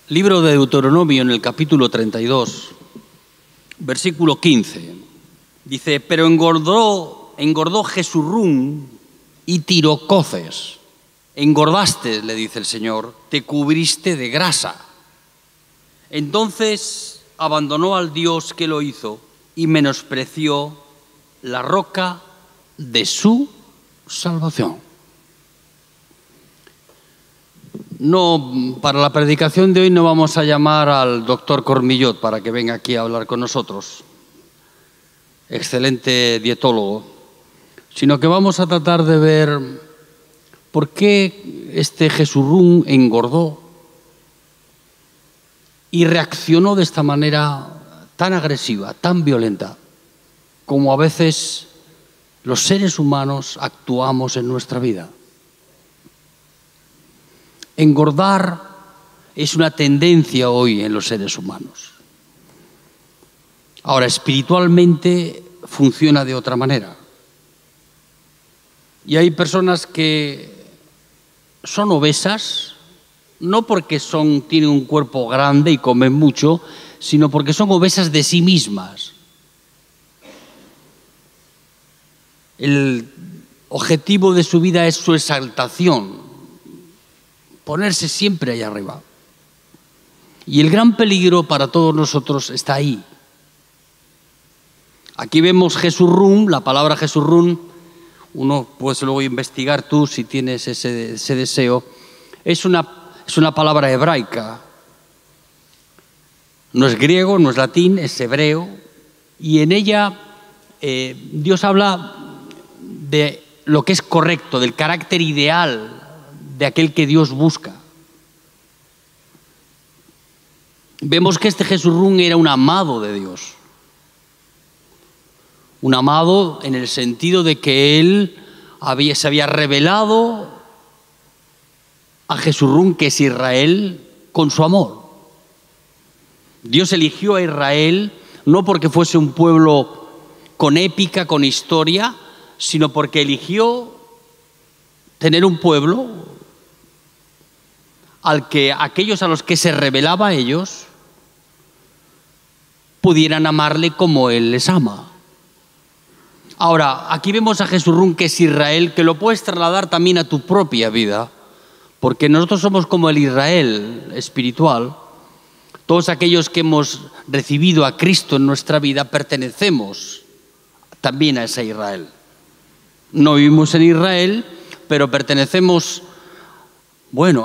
Libro de Deuteronomio, en el capítulo 32, versículo 15, dice: pero engordó Jesurún y tiró coces. Engordaste, le dice el Señor, te cubriste de grasa. Entonces abandonó al Dios que lo hizo y menospreció la roca de su salvación. No, para la predicación de hoy no vamos a llamar al doctor Cormillot para que venga aquí a hablar con nosotros, excelente dietólogo, sino que vamos a tratar de ver por qué este Jesurún engordó y reaccionó de esta manera tan agresiva, tan violenta, como a veces los seres humanos actuamos en nuestra vida. Engordar es una tendencia hoy en los seres humanos. Ahora, espiritualmente funciona de otra manera. Y hay personas que son obesas, no porque tienen un cuerpo grande y comen mucho, sino porque son obesas de sí mismas. El objetivo de su vida es su exaltación, ponerse siempre ahí arriba. Y el gran peligro para todos nosotros está ahí. Aquí vemos Jesurún, la palabra Jesurún, uno puede luego investigar tú si tienes ese deseo, es una palabra hebraica. No es griego, no es latín, es hebreo, y en ella Dios habla de lo que es correcto, del carácter ideal de aquel que Dios busca. Vemos que este Jesurún era un amado de Dios. Un amado en el sentido de que él se había revelado a Jesurún, que es Israel, con su amor. Dios eligió a Israel no porque fuese un pueblo con épica, con historia, sino porque eligió tener un pueblo aquellos a los que se revelaba a ellos pudieran amarle como Él les ama. Ahora, aquí vemos a Jesurún, que es Israel, que lo puedes trasladar también a tu propia vida, porque nosotros somos como el Israel espiritual. Todos aquellos que hemos recibido a Cristo en nuestra vida pertenecemos también a ese Israel. No vivimos en Israel, pero pertenecemos,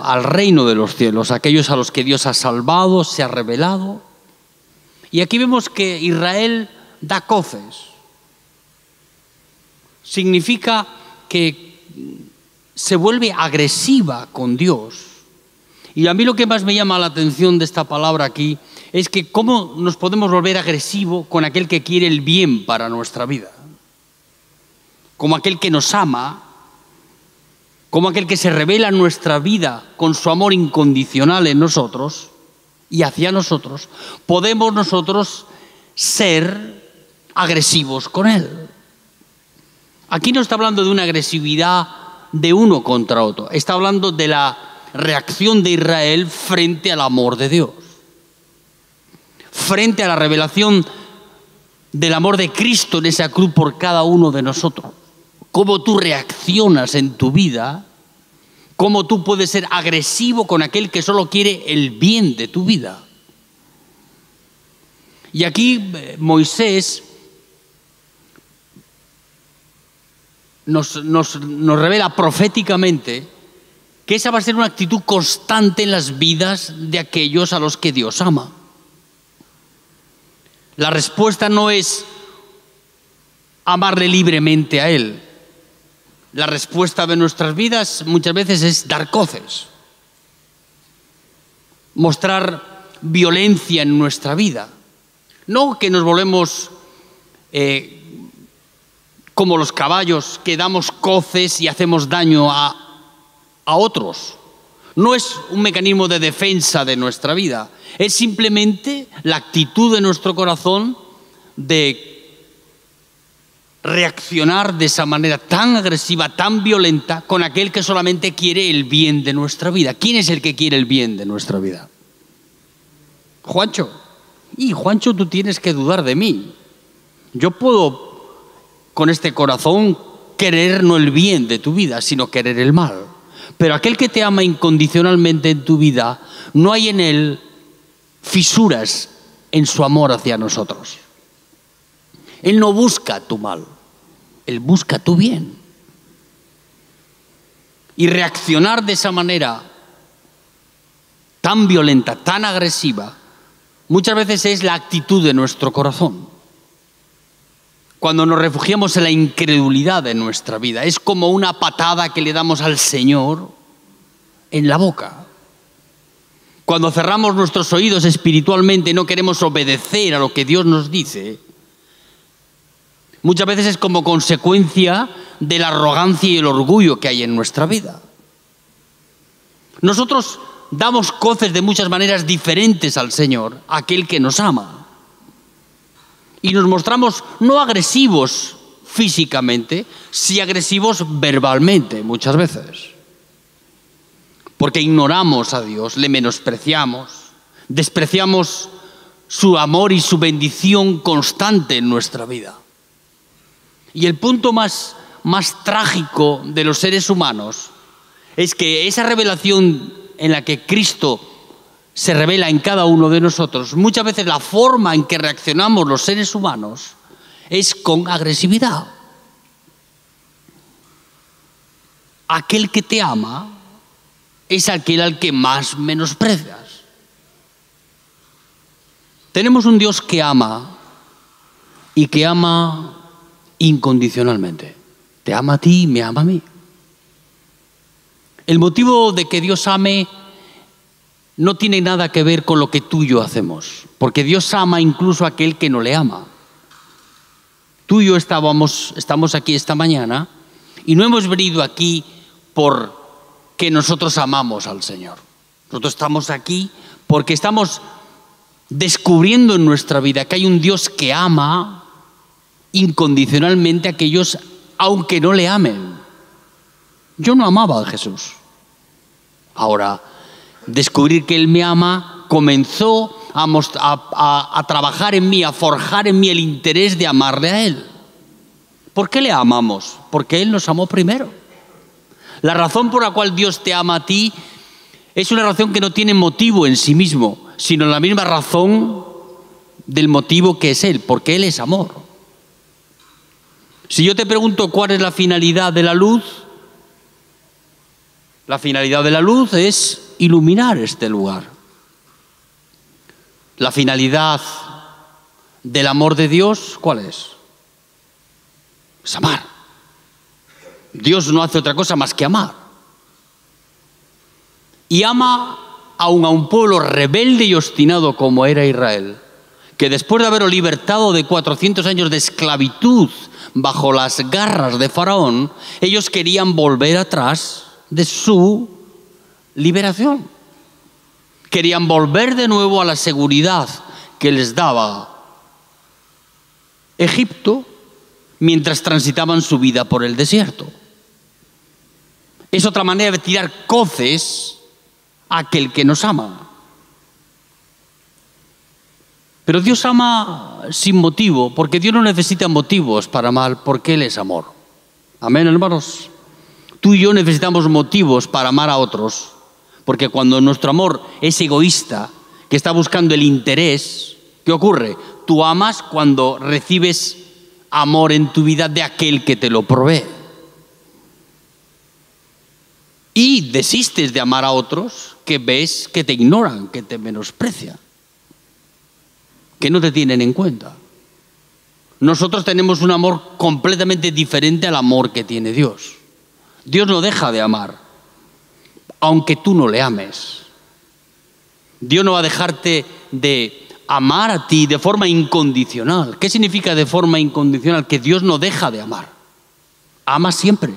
al reino de los cielos, aquellos a los que Dios ha salvado, se ha revelado. Y aquí vemos que Israel da coces. Significa que se vuelve agresiva con Dios. Y a mí lo que más me llama la atención de esta palabra aquí es que cómo nos podemos volver agresivo con aquel que quiere el bien para nuestra vida. Como aquel que nos ama, como aquel que se revela en nuestra vida con su amor incondicional en nosotros y hacia nosotros, podemos nosotros ser agresivos con Él. Aquí no está hablando de una agresividad de uno contra otro, está hablando de la reacción de Israel frente al amor de Dios, frente a la revelación del amor de Cristo en esa cruz por cada uno de nosotros. Cómo tú reaccionas en tu vida, cómo tú puedes ser agresivo con aquel que solo quiere el bien de tu vida. Y aquí Moisés nos revela proféticamente que esa va a ser una actitud constante en las vidas de aquellos a los que Dios ama. La respuesta no es amarle libremente a Él. La respuesta de nuestras vidas muchas veces es dar coces, mostrar violencia en nuestra vida. No que nos volvemos como los caballos, que damos coces y hacemos daño a otros. No es un mecanismo de defensa de nuestra vida, es simplemente la actitud de nuestro corazón de reaccionar de esa manera tan agresiva, tan violenta, con aquel que solamente quiere el bien de nuestra vida. ¿Quién es el que quiere el bien de nuestra vida? Juancho, Juancho, tú tienes que dudar de mí. Yo puedo, con este corazón, querer no el bien de tu vida, sino querer el mal. Pero aquel que te ama incondicionalmente en tu vida, no hay en él fisuras en su amor hacia nosotros. Él no busca tu mal, él busca tu bien. Y reaccionar de esa manera tan violenta, tan agresiva, muchas veces es la actitud de nuestro corazón. Cuando nos refugiamos en la incredulidad de nuestra vida, es como una patada que le damos al Señor en la boca. Cuando cerramos nuestros oídos espiritualmente y no queremos obedecer a lo que Dios nos dice, muchas veces es como consecuencia de la arrogancia y el orgullo que hay en nuestra vida. Nosotros damos coces de muchas maneras diferentes al Señor, a aquel que nos ama. Y nos mostramos no agresivos físicamente, sí agresivos verbalmente muchas veces. Porque ignoramos a Dios, le menospreciamos, despreciamos su amor y su bendición constante en nuestra vida. Y el punto más trágico de los seres humanos es que esa revelación en la que Cristo se revela en cada uno de nosotros, muchas veces la forma en que reaccionamos los seres humanos es con agresividad. Aquel que te ama es aquel al que más menosprecias. Tenemos un Dios que ama y que ama incondicionalmente. Te ama a ti y me ama a mí. El motivo de que Dios ame no tiene nada que ver con lo que tú y yo hacemos, porque Dios ama incluso a aquel que no le ama. Tú y yo estamos aquí esta mañana y no hemos venido aquí porque nosotros amamos al Señor. Nosotros estamos aquí porque estamos descubriendo en nuestra vida que hay un Dios que ama incondicionalmente a aquellos aunque no le amen. Yo no amaba a Jesús. Ahora, descubrir que Él me ama comenzó a trabajar en mí, a forjar en mí el interés de amarle a Él. ¿Por qué le amamos? Porque Él nos amó primero. La razón por la cual Dios te ama a ti es una razón que no tiene motivo en sí mismo, sino la misma razón del motivo que es Él, porque Él es amor. Si yo te pregunto cuál es la finalidad de la luz, la finalidad de la luz es iluminar este lugar. La finalidad del amor de Dios, ¿cuál es? Es amar. Dios no hace otra cosa más que amar. Y ama aún a un pueblo rebelde y obstinado como era Israel, que después de haberlo libertado de 400 años de esclavitud bajo las garras de Faraón, ellos querían volver atrás de su liberación. Querían volver de nuevo a la seguridad que les daba Egipto mientras transitaban su vida por el desierto. Es otra manera de tirar coces a aquel que nos ama. Pero Dios ama sin motivo, porque Dios no necesita motivos para amar, porque Él es amor. Amén, hermanos. Tú y yo necesitamos motivos para amar a otros, porque cuando nuestro amor es egoísta, que está buscando el interés, ¿qué ocurre? Tú amas cuando recibes amor en tu vida de aquel que te lo provee. Y desistes de amar a otros que ves que te ignoran, que te menosprecian, que no te tienen en cuenta. Nosotros tenemos un amor completamente diferente al amor que tiene Dios. Dios no deja de amar, aunque tú no le ames. Dios no va a dejarte de amar a ti de forma incondicional. ¿Qué significa de forma incondicional? Que Dios no deja de amar. Ama siempre.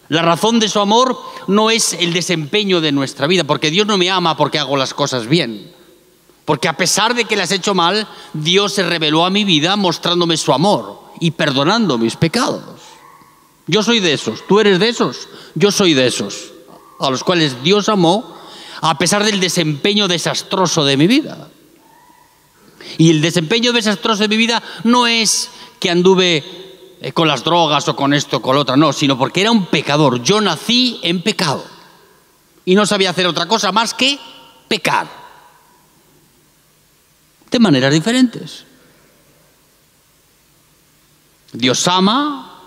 La razón de su amor no es el desempeño de nuestra vida, porque Dios no me ama porque hago las cosas bien. Porque a pesar de que las he hecho mal, Dios se reveló a mi vida mostrándome su amor y perdonando mis pecados. Yo soy de esos, tú eres de esos, yo soy de esos, a los cuales Dios amó a pesar del desempeño desastroso de mi vida. Y el desempeño desastroso de mi vida no es que anduve con las drogas o con esto o con lo otro, no, sino porque era un pecador. Yo nací en pecado y no sabía hacer otra cosa más que pecar, de maneras diferentes. Dios ama,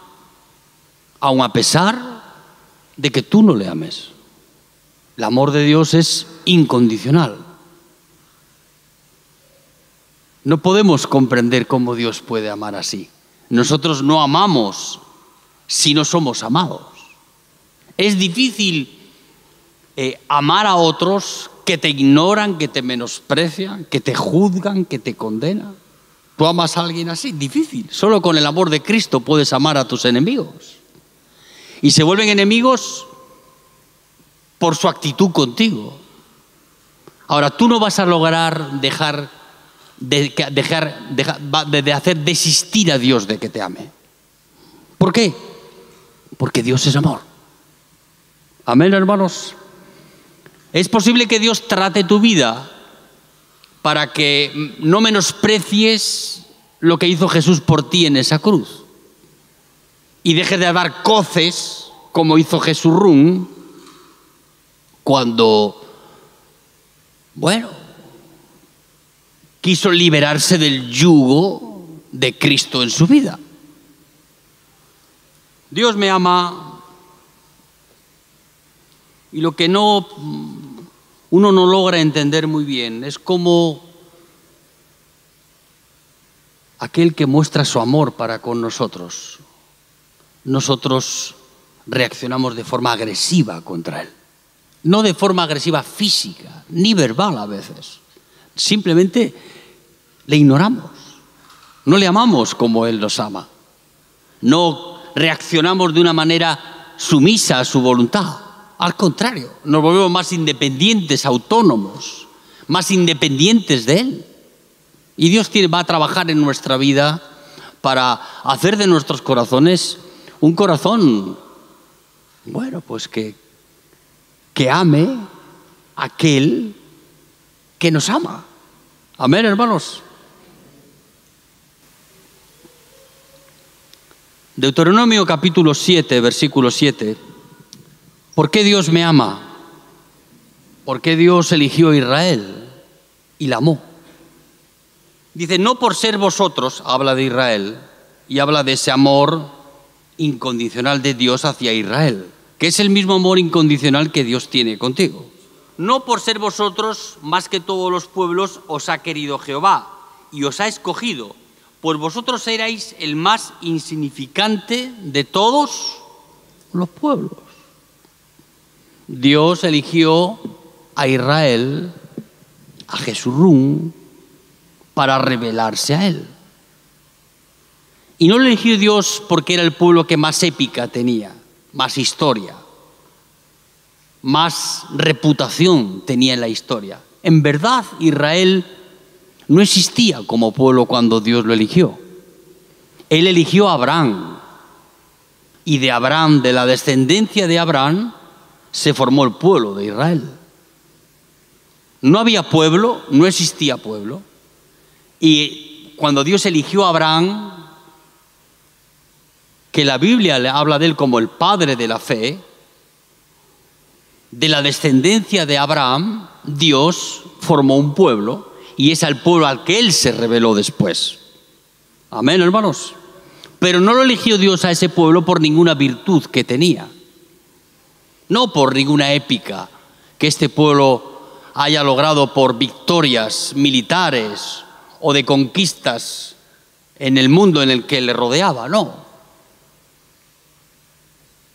aun a pesar de que tú no le ames. El amor de Dios es incondicional. No podemos comprender cómo Dios puede amar así. Nosotros no amamos si no somos amados. Es difícil amar a otros que te ignoran, que te menosprecian, que te juzgan, que te condenan. ¿Tú amas a alguien así? Difícil. Solo con el amor de Cristo puedes amar a tus enemigos. Y se vuelven enemigos por su actitud contigo. Ahora, tú no vas a lograr de hacer desistir a Dios de que te ame. ¿Por qué? Porque Dios es amor. Amén, hermanos. Es posible que Dios trate tu vida para que no menosprecies lo que hizo Jesús por ti en esa cruz y dejes de dar coces como hizo Jesús Run cuando, quiso liberarse del yugo de Cristo en su vida. Dios me ama, y lo que uno no logra entender muy bien es cómo aquel que muestra su amor para con nosotros reaccionamos de forma agresiva contra él. No de forma agresiva física, ni verbal a veces. Simplemente le ignoramos. No le amamos como él nos ama. No reaccionamos de una manera sumisa a su voluntad. Al contrario, nos volvemos más independientes, autónomos, más independientes de él. Y Dios va a trabajar en nuestra vida para hacer de nuestros corazones un corazón, que ame a aquel que nos ama. Amén, hermanos. Deuteronomio capítulo 7, versículo 7. ¿Por qué Dios me ama? ¿Por qué Dios eligió a Israel y la amó? Dice, no por ser vosotros, habla de Israel, y habla de ese amor incondicional de Dios hacia Israel, que es el mismo amor incondicional que Dios tiene contigo. No por ser vosotros más que todos los pueblos os ha querido Jehová y os ha escogido, pues vosotros erais el más insignificante de todos los pueblos. Dios eligió a Israel, a Jesurún, para revelarse a él. Y no lo eligió Dios porque era el pueblo que más épica tenía, más historia, más reputación tenía en la historia. En verdad, Israel no existía como pueblo cuando Dios lo eligió. Él eligió a Abraham, y de Abraham, de la descendencia de Abraham, se formó el pueblo de Israel. No había pueblo, no existía pueblo. Y cuando Dios eligió a Abraham, que la Biblia le habla de él como el padre de la fe, de la descendencia de Abraham, Dios formó un pueblo y es al pueblo al que él se reveló después. Amén, hermanos. Pero no lo eligió Dios a ese pueblo por ninguna virtud que tenía. No por ninguna épica que este pueblo haya logrado por victorias militares o de conquistas en el mundo en el que le rodeaba, no.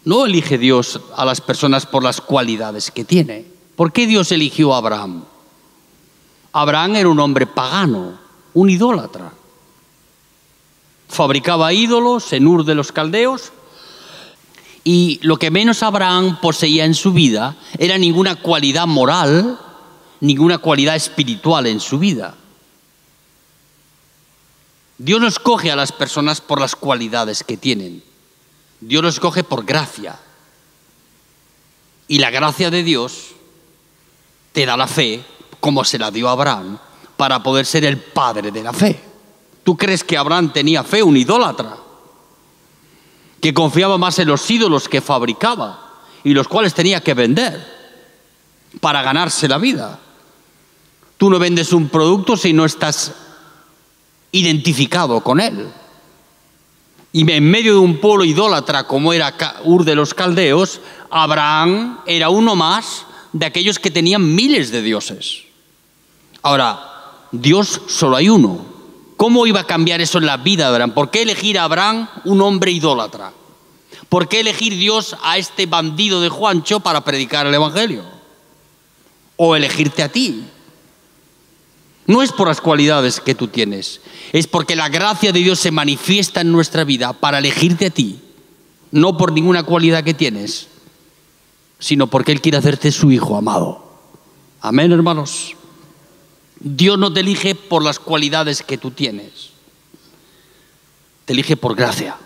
No elige Dios a las personas por las cualidades que tiene. ¿Por qué Dios eligió a Abraham? Abraham era un hombre pagano, un idólatra. Fabricaba ídolos en Ur de los Caldeos, y lo que menos Abraham poseía en su vida era ninguna cualidad moral, ninguna cualidad espiritual en su vida. Dios no escoge a las personas por las cualidades que tienen. Dios lo escoge por gracia. Y la gracia de Dios te da la fe, como se la dio a Abraham, para poder ser el padre de la fe. ¿Tú crees que Abraham tenía fe, un idólatra, que confiaba más en los ídolos que fabricaba y los cuales tenía que vender para ganarse la vida? Tú no vendes un producto si no estás identificado con él. Y en medio de un pueblo idólatra como era Ur de los Caldeos, Abraham era uno más de aquellos que tenían miles de dioses. Ahora, Dios solo hay uno. ¿Cómo iba a cambiar eso en la vida de Abraham? ¿Por qué elegir a Abraham, un hombre idólatra? ¿Por qué elegir Dios a este bandido de Juancho para predicar el Evangelio? ¿O elegirte a ti? No es por las cualidades que tú tienes, es porque la gracia de Dios se manifiesta en nuestra vida para elegirte a ti, no por ninguna cualidad que tienes, sino porque Él quiere hacerte su hijo amado. Amén, hermanos. Dios no te elige por las cualidades que tú tienes, te elige por gracia,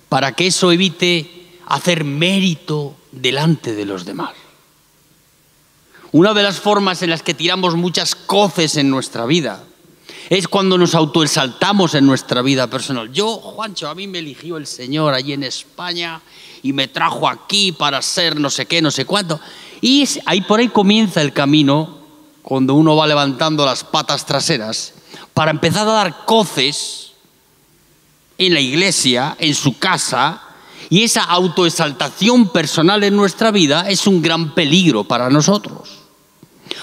para que eso evite hacer mérito delante de los demás. Una de las formas en las que tiramos muchas coces en nuestra vida es cuando nos autoexaltamos en nuestra vida personal. Yo, Juancho, a mí me eligió el Señor allí en España y me trajo aquí para ser no sé qué, no sé cuánto. Y ahí por ahí comienza el camino, cuando uno va levantando las patas traseras, para empezar a dar coces en la iglesia, en su casa, y esa autoexaltación personal en nuestra vida es un gran peligro para nosotros.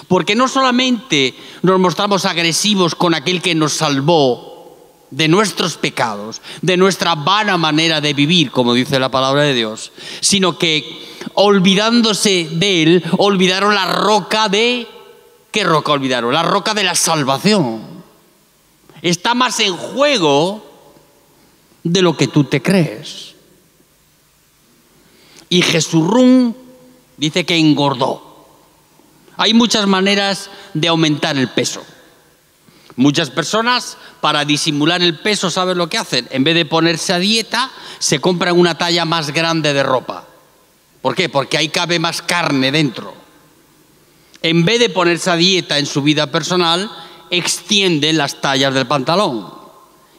Porque no solamente nos mostramos agresivos con aquel que nos salvó de nuestros pecados, de nuestra vana manera de vivir, como dice la palabra de Dios, sino que olvidándose de Él, olvidaron la roca de... ¿Qué roca olvidaron? La roca de la salvación. Está más en juego de lo que tú te crees. Y Jesurrún dice que engordó. Hay muchas maneras de aumentar el peso. Muchas personas, para disimular el peso, ¿saben lo que hacen? En vez de ponerse a dieta, se compran una talla más grande de ropa. ¿Por qué? Porque ahí cabe más carne dentro. En vez de ponerse a dieta en su vida personal, extienden las tallas del pantalón.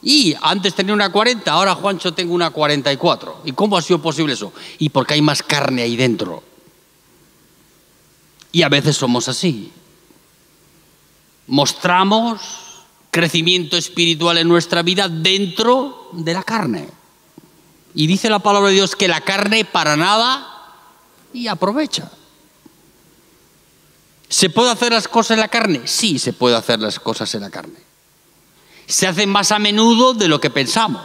Y antes tenía una 40, ahora, Juancho, tengo una 44. ¿Y cómo ha sido posible eso? Y porque hay más carne ahí dentro. Y a veces somos así. Mostramos crecimiento espiritual en nuestra vida dentro de la carne. Y dice la palabra de Dios que la carne para nada y aprovecha. ¿Se puede hacer las cosas en la carne? Sí, se puede hacer las cosas en la carne. Se hacen más a menudo de lo que pensamos.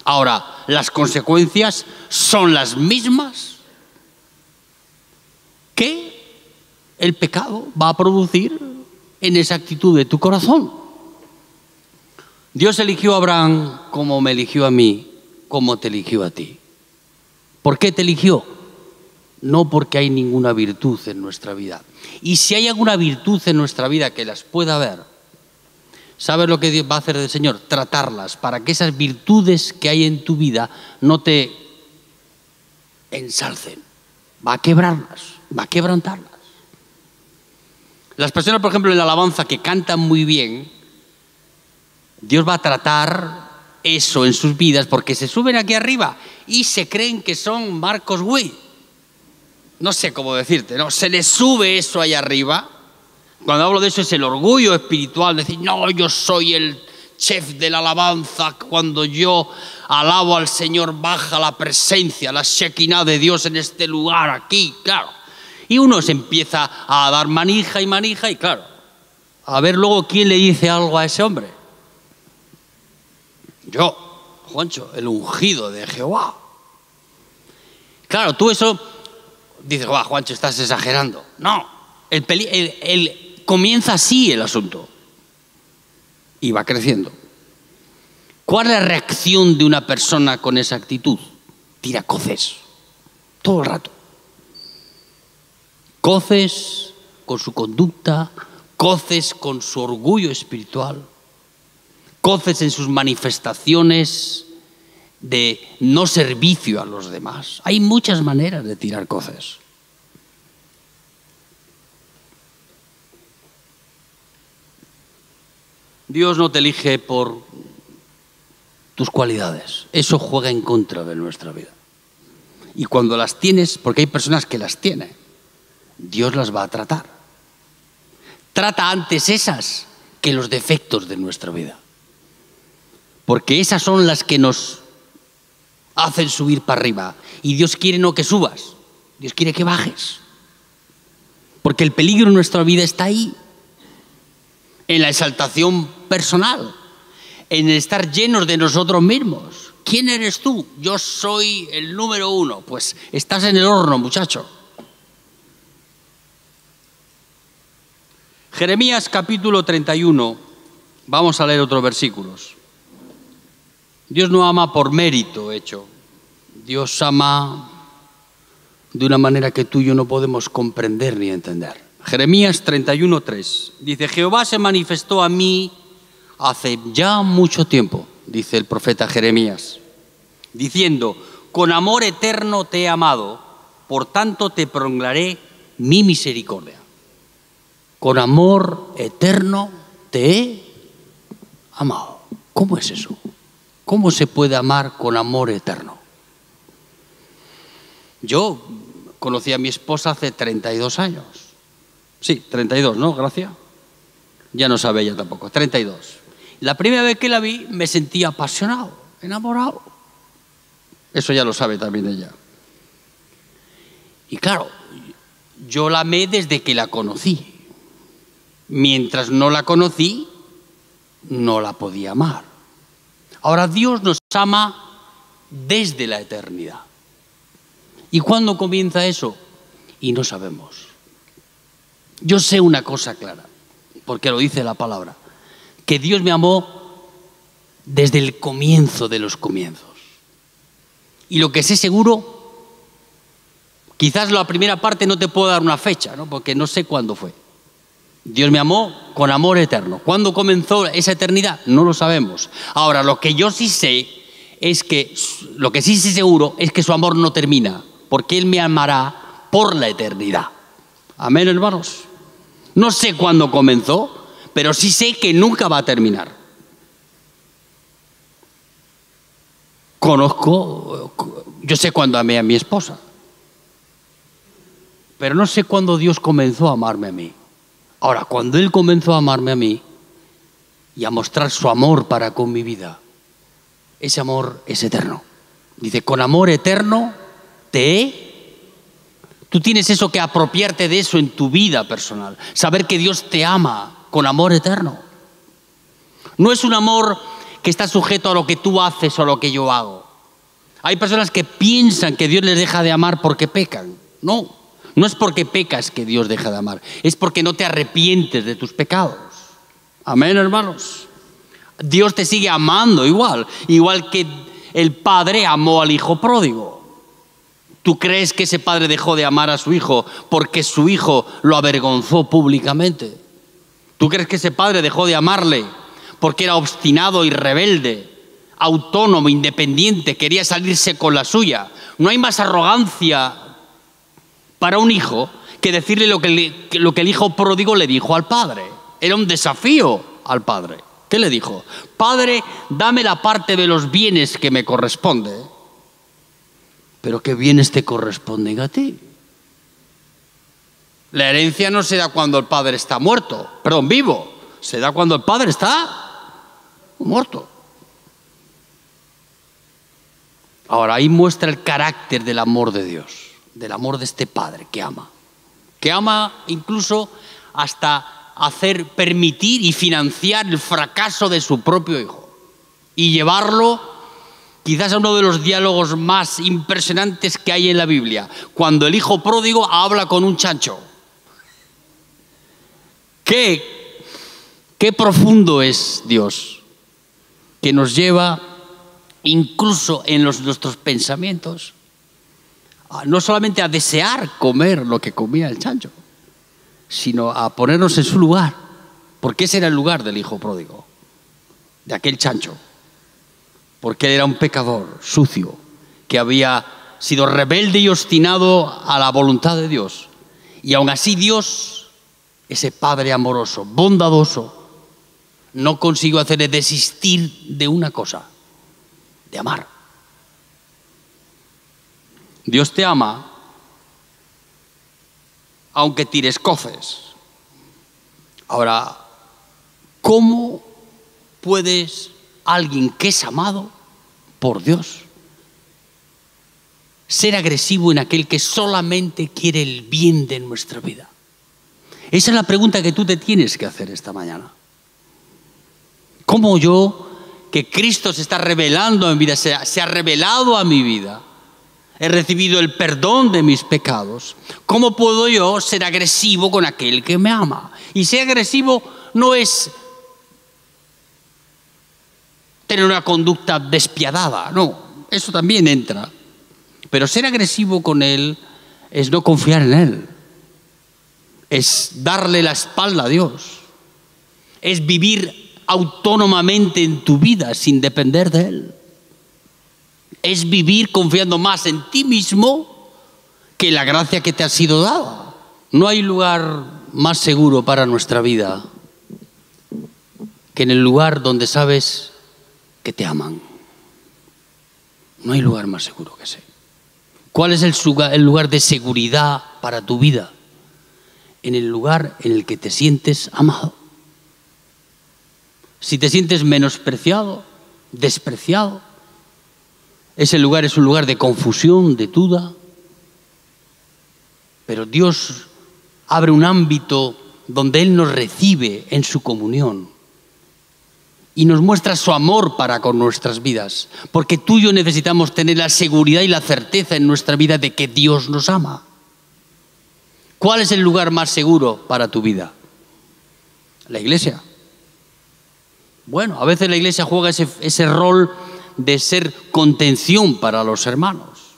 Ahora, las consecuencias son las mismas que el pecado va a producir en esa actitud de tu corazón. Dios eligió a Abraham como me eligió a mí, como te eligió a ti. ¿Por qué te eligió? No porque hay ninguna virtud en nuestra vida. Y si hay alguna virtud en nuestra vida que las pueda haber, ¿sabes lo que Dios va a hacer el Señor? Tratarlas para que esas virtudes que hay en tu vida no te ensalcen. Va a quebrarlas, va a quebrantarlas. Las personas, por ejemplo, en la alabanza que cantan muy bien, Dios va a tratar eso en sus vidas porque se suben aquí arriba y se creen que son Marcos Witt. No sé cómo decirte, ¿no? Se les sube eso ahí arriba. Cuando hablo de eso es el orgullo espiritual, decir, no, yo soy el chef de la alabanza. Cuando yo alabo al Señor baja la presencia, la Shekinah de Dios en este lugar, aquí, claro. Y uno se empieza a dar manija y claro, a ver luego quién le dice algo a ese hombre. Yo, Juancho, el ungido de Jehová. Claro, tú eso dices, Juancho, estás exagerando. No, comienza así el asunto y va creciendo. ¿Cuál es la reacción de una persona con esa actitud? Tira coces todo el rato. Coces con su conducta, coces con su orgullo espiritual, coces en sus manifestaciones de no servicio a los demás. Hay muchas maneras de tirar coces. Dios no te elige por tus cualidades. Eso juega en contra de nuestra vida. Y cuando las tienes, porque hay personas que las tienen, Dios las va a tratar. Trata antes esas que los defectos de nuestra vida. Porque esas son las que nos hacen subir para arriba. Y Dios quiere no que subas, Dios quiere que bajes. Porque el peligro en nuestra vida está ahí. En la exaltación personal, en estar llenos de nosotros mismos. ¿Quién eres tú? Yo soy el número 1. Pues estás en el horno, muchacho. Jeremías capítulo 31, vamos a leer otros versículos. Dios no ama por mérito hecho. Dios ama de una manera que tú y yo no podemos comprender ni entender. Jeremías 31:3 dice: Jehová se manifestó a mí hace ya mucho tiempo, dice el profeta Jeremías, diciendo: con amor eterno te he amado, por tanto te prolongaré mi misericordia. Con amor eterno te he amado. ¿Cómo es eso? ¿Cómo se puede amar con amor eterno? Yo conocí a mi esposa hace 32 años. Sí, 32, ¿no, Gracia? Ya no sabe ella tampoco, 32. La primera vez que la vi me sentí apasionado, enamorado. Eso ya lo sabe también ella. Y claro, yo la amé desde que la conocí. Mientras no la conocí, no la podía amar. Ahora Dios nos ama desde la eternidad. ¿Y cuándo comienza eso? Y no sabemos. Yo sé una cosa clara, porque lo dice la palabra, que Dios me amó desde el comienzo de los comienzos. Y lo que sé seguro, quizás la primera parte no te puedo dar una fecha, ¿no? Porque no sé cuándo fue. Dios me amó con amor eterno. ¿Cuándo comenzó esa eternidad? No lo sabemos. Ahora, lo que yo sí sé es que, lo que sí sé seguro es que su amor no termina, porque Él me amará por la eternidad. Amén, hermanos. No sé cuándo comenzó, pero sí sé que nunca va a terminar. Yo sé cuándo amé a mi esposa, pero no sé cuándo Dios comenzó a amarme a mí. Ahora, cuando Él comenzó a amarme a mí y a mostrar su amor para con mi vida, ese amor es eterno. Dice, con amor eterno te he. Tú tienes eso que apropiarte de eso en tu vida personal. Saber que Dios te ama con amor eterno. No es un amor que está sujeto a lo que tú haces o a lo que yo hago. Hay personas que piensan que Dios les deja de amar porque pecan. No, no es porque pecas que Dios deja de amar. Es porque no te arrepientes de tus pecados. Amén, hermanos. Dios te sigue amando igual. Igual que el padre amó al hijo pródigo. ¿Tú crees que ese padre dejó de amar a su hijo porque su hijo lo avergonzó públicamente? ¿Tú crees que ese padre dejó de amarle porque era obstinado y rebelde, autónomo, independiente, quería salirse con la suya? No hay más arrogancia para un hijo que decirle lo que el hijo pródigo le dijo al padre. Era un desafío al padre. ¿Qué le dijo? Padre, dame la parte de los bienes que me corresponde. Pero ¿qué bienes te corresponden a ti? La herencia no se da cuando el padre está vivo. Se da cuando el padre está muerto. Ahora, ahí muestra el carácter del amor de Dios, del amor de este padre que ama incluso hasta permitir y financiar el fracaso de su propio hijo y llevarlo quizás a uno de los diálogos más impresionantes que hay en la Biblia, cuando el hijo pródigo habla con un chancho. Qué profundo es Dios, que nos lleva incluso en nuestros pensamientos no solamente a desear comer lo que comía el chancho, sino a ponernos en su lugar, porque ese era el lugar del hijo pródigo, de aquel chancho. Porque él era un pecador sucio, que había sido rebelde y obstinado a la voluntad de Dios. Y aún así Dios, ese Padre amoroso, bondadoso, no consiguió hacerle desistir de una cosa, de amar. Dios te ama aunque tires coces. Ahora, ¿cómo puedes alguien que es amado por Dios ser agresivo en aquel que solamente quiere el bien de nuestra vida? Esa es la pregunta que tú te tienes que hacer esta mañana. ¿Cómo yo, que Cristo se está revelando en mi vida, se ha revelado a mi vida, he recibido el perdón de mis pecados, cómo puedo yo ser agresivo con aquel que me ama? Y ser agresivo no es tener una conducta despiadada, no, eso también entra. Pero ser agresivo con Él es no confiar en Él, es darle la espalda a Dios, es vivir autónomamente en tu vida sin depender de Él, es vivir confiando más en ti mismo que en la gracia que te ha sido dada. No hay lugar más seguro para nuestra vida que en el lugar donde sabes que te aman. No hay lugar más seguro que ese. ¿Cuál es el lugar de seguridad para tu vida? En el lugar en el que te sientes amado. Si te sientes menospreciado, despreciado, ese lugar es un lugar de confusión, de duda. Pero Dios abre un ámbito donde Él nos recibe en su comunión y nos muestra su amor para con nuestras vidas, porque tú y yo necesitamos tener la seguridad y la certeza en nuestra vida de que Dios nos ama. ¿Cuál es el lugar más seguro para tu vida? La iglesia. Bueno, a veces la iglesia juega ese rol de ser contención para los hermanos.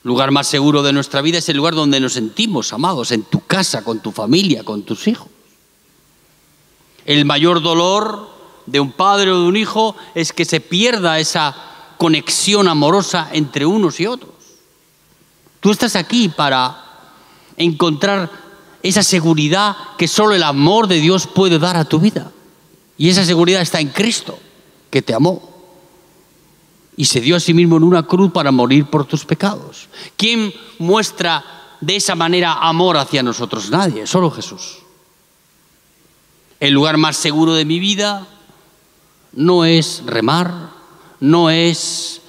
El lugar más seguro de nuestra vida es el lugar donde nos sentimos amados, en tu casa, con tu familia, con tus hijos. El mayor dolor de un padre o de un hijo es que se pierda esa conexión amorosa entre unos y otros. Tú estás aquí para encontrar esa seguridad que solo el amor de Dios puede dar a tu vida. Y esa seguridad está en Cristo, que te amó y se dio a sí mismo en una cruz para morir por tus pecados. ¿Quién muestra de esa manera amor hacia nosotros? Nadie, solo Jesús. El lugar más seguro de mi vida no es remar, no es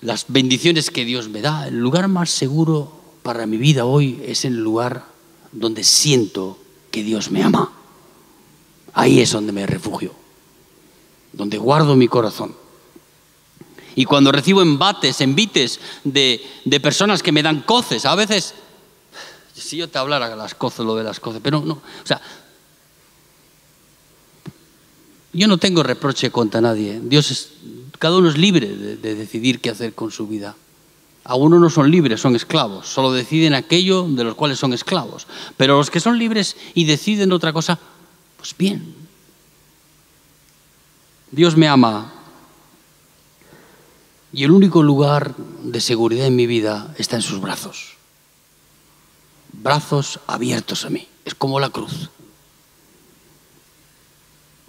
las bendiciones que Dios me da. El lugar más seguro para mi vida hoy es el lugar donde siento que Dios me ama. Ahí es donde me refugio, donde guardo mi corazón. Y cuando recibo envites de personas que me dan coces, a veces, si yo te hablara lo de las coces, pero no, o sea, yo no tengo reproche contra nadie. Cada uno es libre de decidir qué hacer con su vida. Algunos no son libres, son esclavos. Solo deciden aquello de los cuales son esclavos. Pero los que son libres y deciden otra cosa, pues bien. Dios me ama. Y el único lugar de seguridad en mi vida está en sus brazos. Brazos abiertos a mí. Es como la cruz.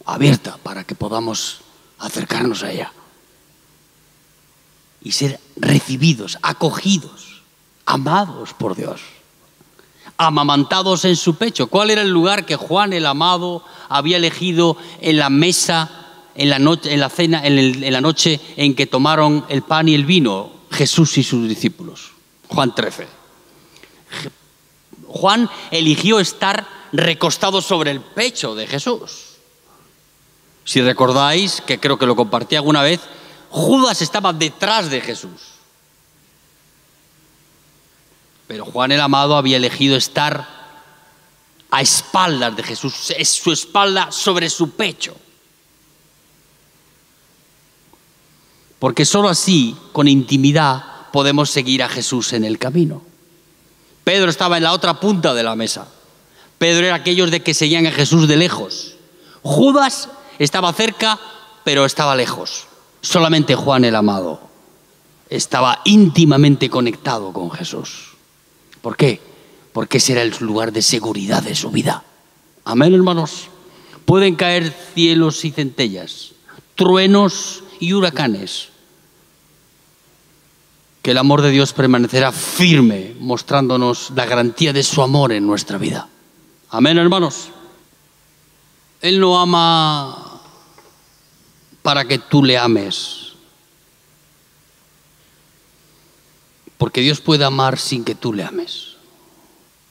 Abierta para que podamos acercarnos a ella. Y ser recibidos, acogidos, amados por Dios. Amamantados en su pecho. ¿Cuál era el lugar que Juan el amado había elegido en la mesa, en la cena, en la noche en que tomaron el pan y el vino? Jesús y sus discípulos. Juan 13. Juan eligió estar recostado sobre el pecho de Jesús. Si recordáis, que creo que lo compartí alguna vez, Judas estaba detrás de Jesús. Pero Juan el amado había elegido estar a espaldas de Jesús, es su espalda sobre su pecho. Porque solo así, con intimidad, podemos seguir a Jesús en el camino. Pedro estaba en la otra punta de la mesa. Pedro era aquellos de que seguían a Jesús de lejos. Judas estaba cerca, pero estaba lejos. Solamente Juan el amado estaba íntimamente conectado con Jesús. ¿Por qué? Porque ese era el lugar de seguridad de su vida. Amén, hermanos. Pueden caer cielos y centellas, truenos y huracanes, que el amor de Dios permanecerá firme, mostrándonos la garantía de su amor en nuestra vida. Amén, hermanos. Él no ama para que tú le ames, porque Dios puede amar sin que tú le ames.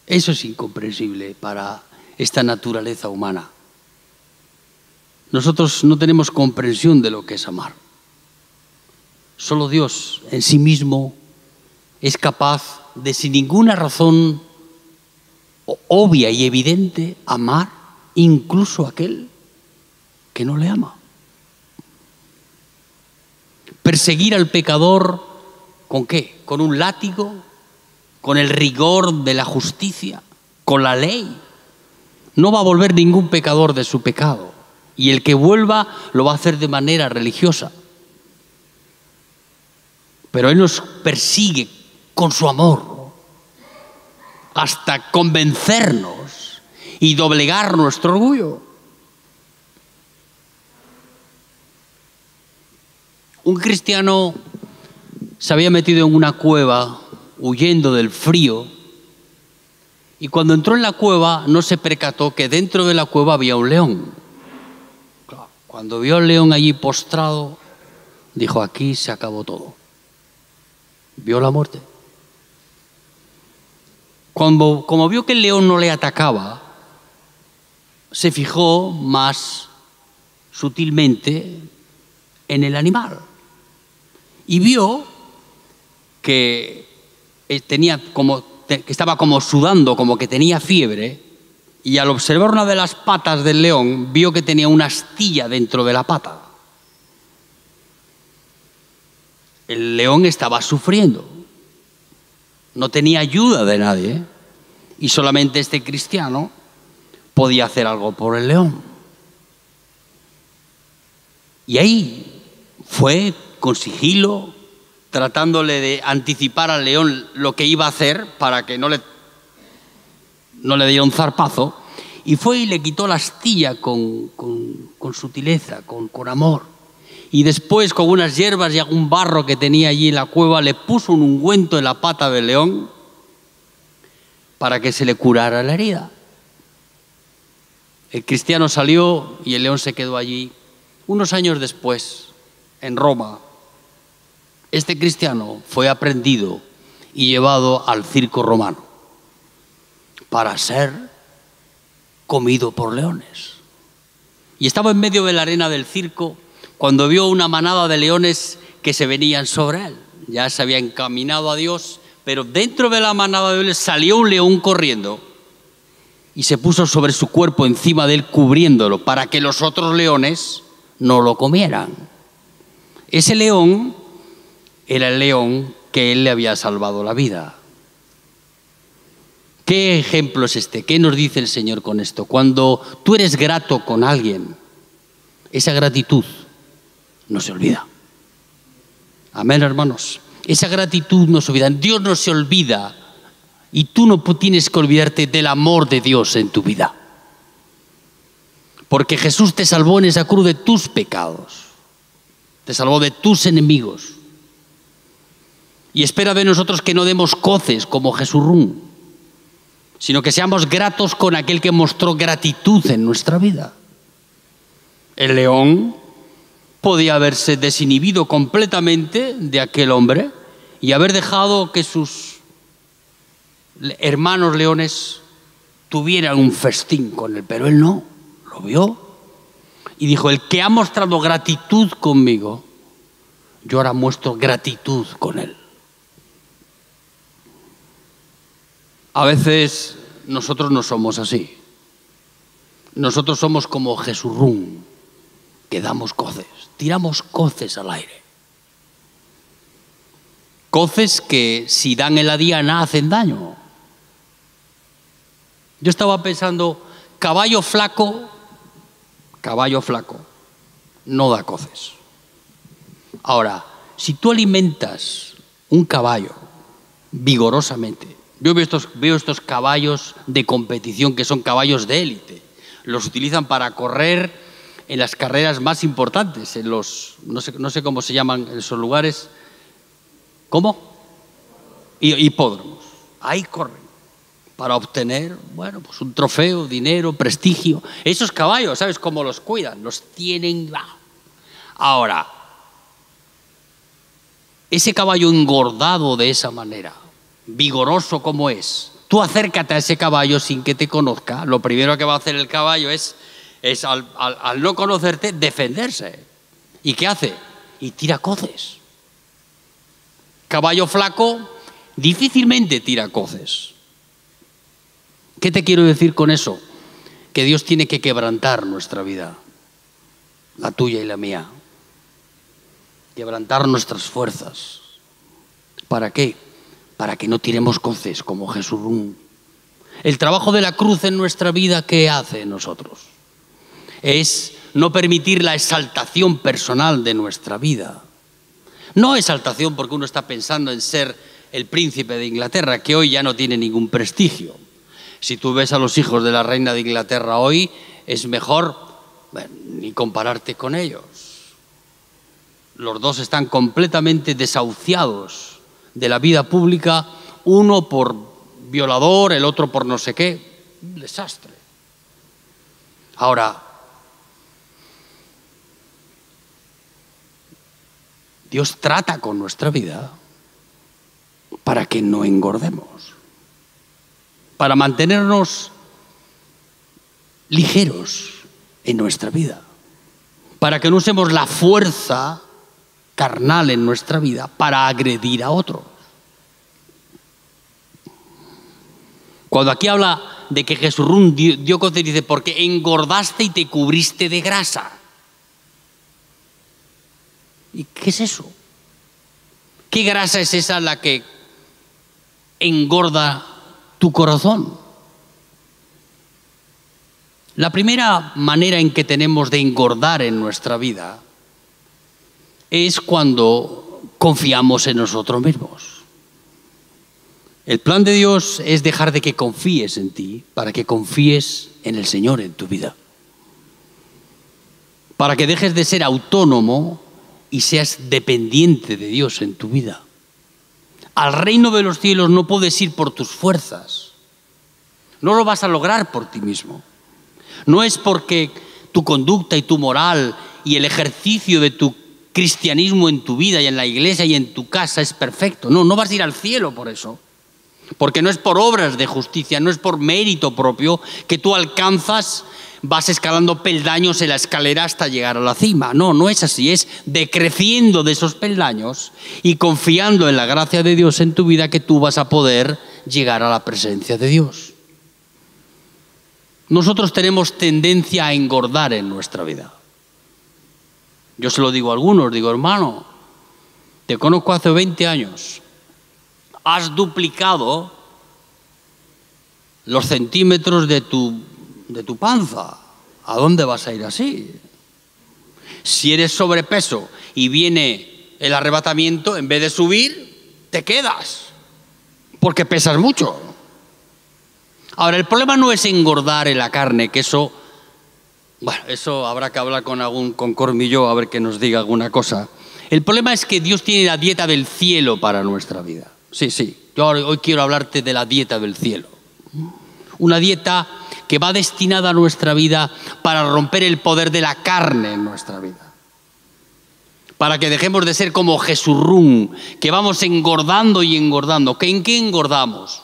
Eso es incomprensible para esta naturaleza humana. Nosotros no tenemos comprensión de lo que es amar. Solo Dios en sí mismo es capaz de, sin ninguna razón obvia y evidente, amar incluso a aquel que no le ama. Perseguir al pecador, ¿con qué? ¿Con un látigo? ¿Con el rigor de la justicia? ¿Con la ley? No va a volver ningún pecador de su pecado. Y el que vuelva lo va a hacer de manera religiosa. Pero Él nos persigue con su amor hasta convencernos y doblegar nuestro orgullo. Un cristiano se había metido en una cueva huyendo del frío, y cuando entró en la cueva no se percató que dentro de la cueva había un león. Cuando vio al león allí postrado, dijo: aquí se acabó todo. Vio la muerte. Como vio que el león no le atacaba, se fijó más sutilmente en el animal y vio que estaba como sudando, como que tenía fiebre, y al observar una de las patas del león vio que tenía una astilla dentro de la pata. El león estaba sufriendo, no tenía ayuda de nadie, y solamente este cristiano podía hacer algo por el león. Y ahí fue con sigilo, tratándole de anticipar al león lo que iba a hacer para que no le diera un zarpazo, y fue y le quitó la astilla con sutileza, con amor. Y después, con unas hierbas y algún barro que tenía allí en la cueva, le puso un ungüento en la pata del león para que se le curara la herida. El cristiano salió y el león se quedó allí. Unos años después, en Roma, este cristiano fue aprehendido y llevado al circo romano para ser comido por leones. Y estaba en medio de la arena del circo cuando vio una manada de leones que se venían sobre él. Ya se había encaminado a Dios, pero dentro de la manada de leones salió un león corriendo y se puso sobre su cuerpo, encima de él, cubriéndolo, para que los otros leones no lo comieran. Ese león era el león que él le había salvado la vida. ¿Qué ejemplo es este? ¿Qué nos dice el Señor con esto? Cuando tú eres grato con alguien, esa gratitud no se olvida. Amén, hermanos. Esa gratitud no se olvida. Dios no se olvida, y tú no tienes que olvidarte del amor de Dios en tu vida. Porque Jesús te salvó en esa cruz de tus pecados. Te salvó de tus enemigos. Y espera de nosotros que no demos coces como Jesurrún, sino que seamos gratos con aquel que mostró gratitud en nuestra vida. El león podía haberse desinhibido completamente de aquel hombre y haber dejado que sus hermanos leones tuvieran un festín con él, pero él no, lo vio y dijo: el que ha mostrado gratitud conmigo, yo ahora muestro gratitud con él. A veces nosotros no somos así. Nosotros somos como Jesurrún, que damos coces, tiramos coces al aire. Coces que, si dan en la diana, hacen daño. Yo estaba pensando, caballo flaco no da coces. Ahora, si tú alimentas un caballo vigorosamente, yo veo estos caballos de competición que son caballos de élite, Los utilizan para correr en las carreras más importantes, en los, no sé cómo se llaman esos lugares. ¿Cómo? Hipódromos. Ahí corren para obtener, bueno, pues un trofeo, dinero, prestigio. Esos caballos, ¿sabes cómo los cuidan? Los tienen. Ahora, ese caballo engordado de esa manera, vigoroso como es, tú acércate a ese caballo sin que te conozca, lo primero que va a hacer el caballo es al no conocerte, defenderse. ¿Y qué hace? Y tira coces. Caballo flaco difícilmente tira coces. ¿Qué te quiero decir con eso? Que Dios tiene que quebrantar nuestra vida, la tuya y la mía. Quebrantar nuestras fuerzas. ¿Para qué? Para que no tiremos coces como Jesús. El trabajo de la cruz en nuestra vida, ¿qué hace en nosotros? Es no permitir la exaltación personal de nuestra vida. No exaltación porque uno está pensando en ser el príncipe de Inglaterra, que hoy ya no tiene ningún prestigio. Si tú ves a los hijos de la reina de Inglaterra hoy, es mejor ni compararte con ellos. Los dos están completamente desahuciados de la vida pública, uno por violador, el otro por no sé qué. Un desastre. Ahora, Dios trata con nuestra vida para que no engordemos, para mantenernos ligeros en nuestra vida, para que no usemos la fuerza carnal en nuestra vida para agredir a otros. Cuando aquí habla de que Jesús dio coces, dice, porque engordaste y te cubriste de grasa. ¿Y qué es eso? ¿Qué grasa es esa la que engorda tu corazón? La primera manera en que tenemos de engordar en nuestra vida es cuando confiamos en nosotros mismos. El plan de Dios es dejar de que confíes en ti para que confíes en el Señor en tu vida. Para que dejes de ser autónomo y seas dependiente de Dios en tu vida. Al reino de los cielos no puedes ir por tus fuerzas. No lo vas a lograr por ti mismo. No es porque tu conducta y tu moral y el ejercicio de tu cristianismo en tu vida y en la iglesia y en tu casa es perfecto. No vas a ir al cielo por eso. Porque no es por obras de justicia, no es por mérito propio que tú alcanzas, vas escalando peldaños en la escalera hasta llegar a la cima. No es así, es decreciendo de esos peldaños y confiando en la gracia de Dios en tu vida que tú vas a poder llegar a la presencia de Dios. Nosotros tenemos tendencia a engordar en nuestra vida. Yo se lo digo a algunos, digo, hermano, te conozco hace 20 años, has duplicado los centímetros de tu panza. ¿A dónde vas a ir así? Si eres sobrepeso y viene el arrebatamiento, en vez de subir, te quedas, porque pesas mucho. Ahora, el problema no es engordar en la carne, que eso habrá que hablar con Cormilló a ver que nos diga alguna cosa. El problema es que Dios tiene la dieta del cielo para nuestra vida. Sí, yo hoy quiero hablarte de la dieta del cielo. Una dieta que va destinada a nuestra vida para romper el poder de la carne en nuestra vida. Para que dejemos de ser como Jesurrún, que vamos engordando y engordando. ¿En qué engordamos?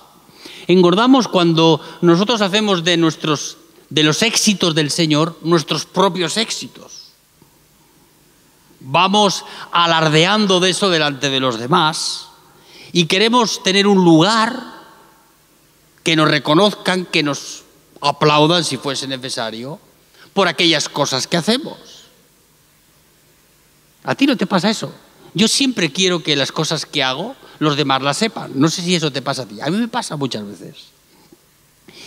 Engordamos cuando nosotros hacemos de los éxitos del Señor nuestros propios éxitos. Vamos alardeando de eso delante de los demás y queremos tener un lugar que nos reconozcan, que nos aplaudan si fuese necesario por aquellas cosas que hacemos. ¿A ti no te pasa eso? Yo siempre quiero que las cosas que hago los demás las sepan. No sé si eso te pasa a ti. A mí me pasa muchas veces.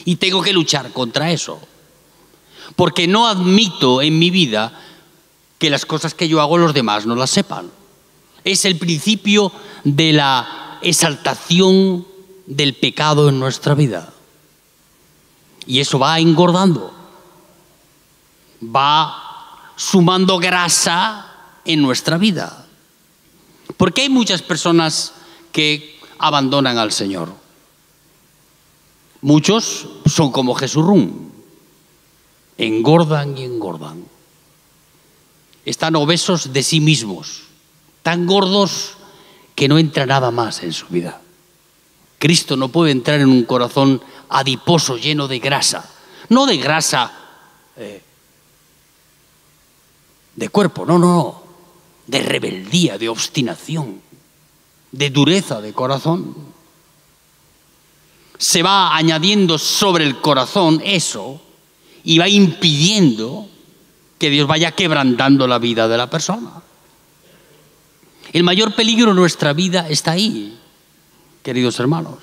Y tengo que luchar contra eso. Porque no admito en mi vida que las cosas que yo hago los demás no las sepan. Es el principio de la exaltación del pecado en nuestra vida. Y eso va engordando. va sumando grasa en nuestra vida. Porque hay muchas personas que abandonan al Señor. Muchos son como Jesurún, engordan y engordan. Están obesos de sí mismos, tan gordos que no entra nada más en su vida. Cristo no puede entrar en un corazón adiposo, lleno de grasa. No de grasa de cuerpo, no. De rebeldía, de obstinación, de dureza de corazón. Se va añadiendo sobre el corazón eso y va impidiendo que Dios vaya quebrantando la vida de la persona. El mayor peligro en nuestra vida está ahí, queridos hermanos.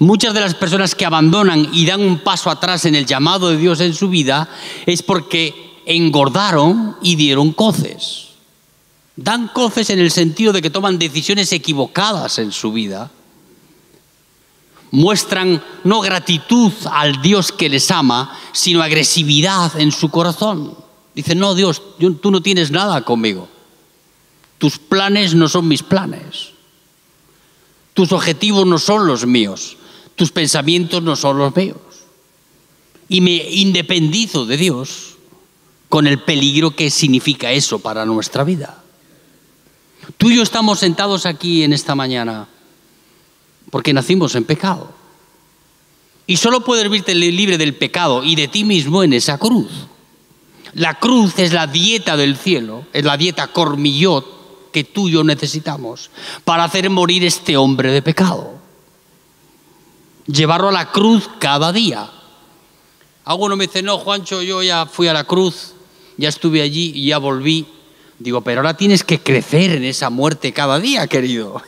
Muchas de las personas que abandonan y dan un paso atrás en el llamado de Dios en su vida es porque engordaron y dieron coces. Dan coces en el sentido de que toman decisiones equivocadas en su vida. Muestran no gratitud al Dios que les ama, sino agresividad en su corazón. Dicen, no, Dios, tú no tienes nada conmigo. Tus planes no son mis planes. Tus objetivos no son los míos. Tus pensamientos no son los míos. Y me independizo de Dios con el peligro que significa eso para nuestra vida. Tú y yo estamos sentados aquí en esta mañana porque nacimos en pecado. Y solo puedes verte libre del pecado y de ti mismo en esa cruz. La cruz es la dieta del cielo, es la dieta cormillot que tú y yo necesitamos para hacer morir este hombre de pecado. Llevarlo a la cruz cada día. Alguno me dice, no, Juancho, yo ya fui a la cruz, ya estuve allí y ya volví. Digo, pero ahora tienes que crecer en esa muerte cada día, querido.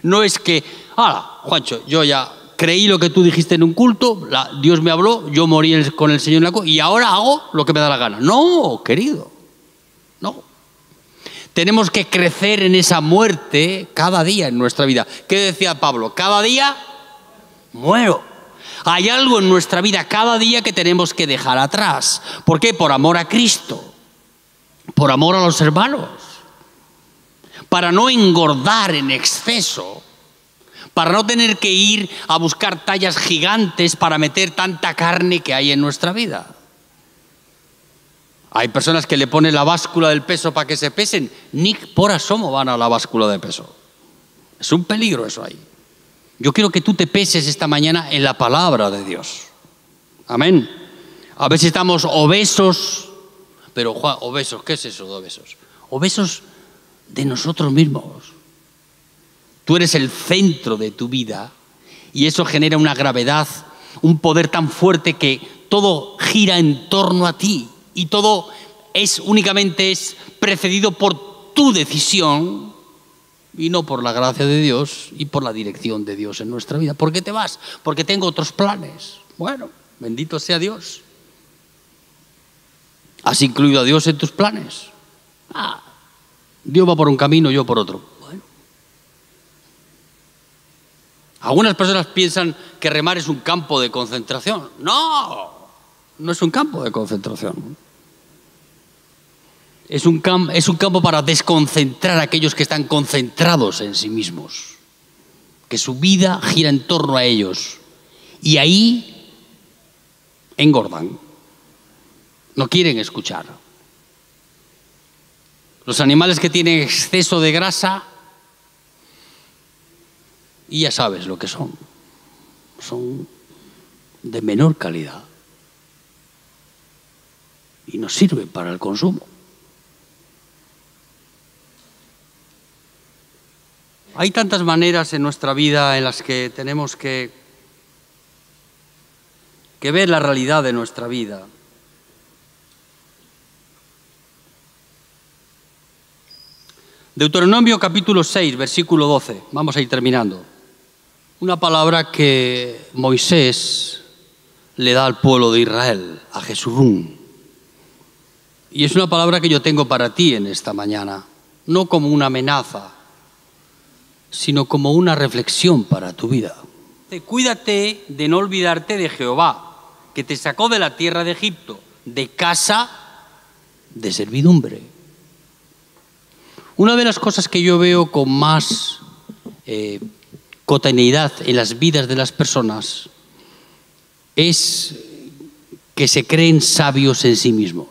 No es que, Juancho, yo ya creí lo que tú dijiste en un culto, Dios me habló, yo morí con el Señor en la cruz y ahora hago lo que me da la gana. No, querido, no. Tenemos que crecer en esa muerte cada día en nuestra vida. ¿Qué decía Pablo? Cada día muero. Hay algo en nuestra vida cada día que tenemos que dejar atrás. ¿Por qué? Por amor a Cristo, por amor a los hermanos, para no engordar en exceso, para no tener que ir a buscar tallas gigantes para meter tanta carne que hay en nuestra vida. Hay personas que le ponen la báscula del peso para que se pesen, ni por asomo van a la báscula de peso. Es un peligro eso ahí. Yo quiero que tú te peses esta mañana en la palabra de Dios. Amén. A veces estamos obesos, pero Juan, obesos, ¿qué es eso de obesos? Obesos de nosotros mismos. Tú eres el centro de tu vida y eso genera una gravedad, un poder tan fuerte que todo gira en torno a ti y todo únicamente es precedido por tu decisión y no por la gracia de Dios y por la dirección de Dios en nuestra vida. ¿Por qué te vas? Porque tengo otros planes. Bueno, bendito sea Dios. ¿Has incluido a Dios en tus planes? Dios va por un camino, yo por otro. Bueno. Algunas personas piensan que remar es un campo de concentración. No, no es un campo de concentración. Es un campo para desconcentrar a aquellos que están concentrados en sí mismos, que su vida gira en torno a ellos. Y ahí engordan. No quieren escuchar. Los animales que tienen exceso de grasa, y ya sabes lo que son de menor calidad y no sirven para el consumo. Hay tantas maneras en nuestra vida en las que tenemos que ver la realidad de nuestra vida. Deuteronomio capítulo 6, versículo 12. Vamos a ir terminando. Una palabra que Moisés le da al pueblo de Israel, a Jesurún. Y es una palabra que yo tengo para ti en esta mañana, no como una amenaza, sino como una reflexión para tu vida. Cuídate de no olvidarte de Jehová, que te sacó de la tierra de Egipto, de casa de servidumbre. Una de las cosas que yo veo con más cotidianidad en las vidas de las personas es que se creen sabios en sí mismos.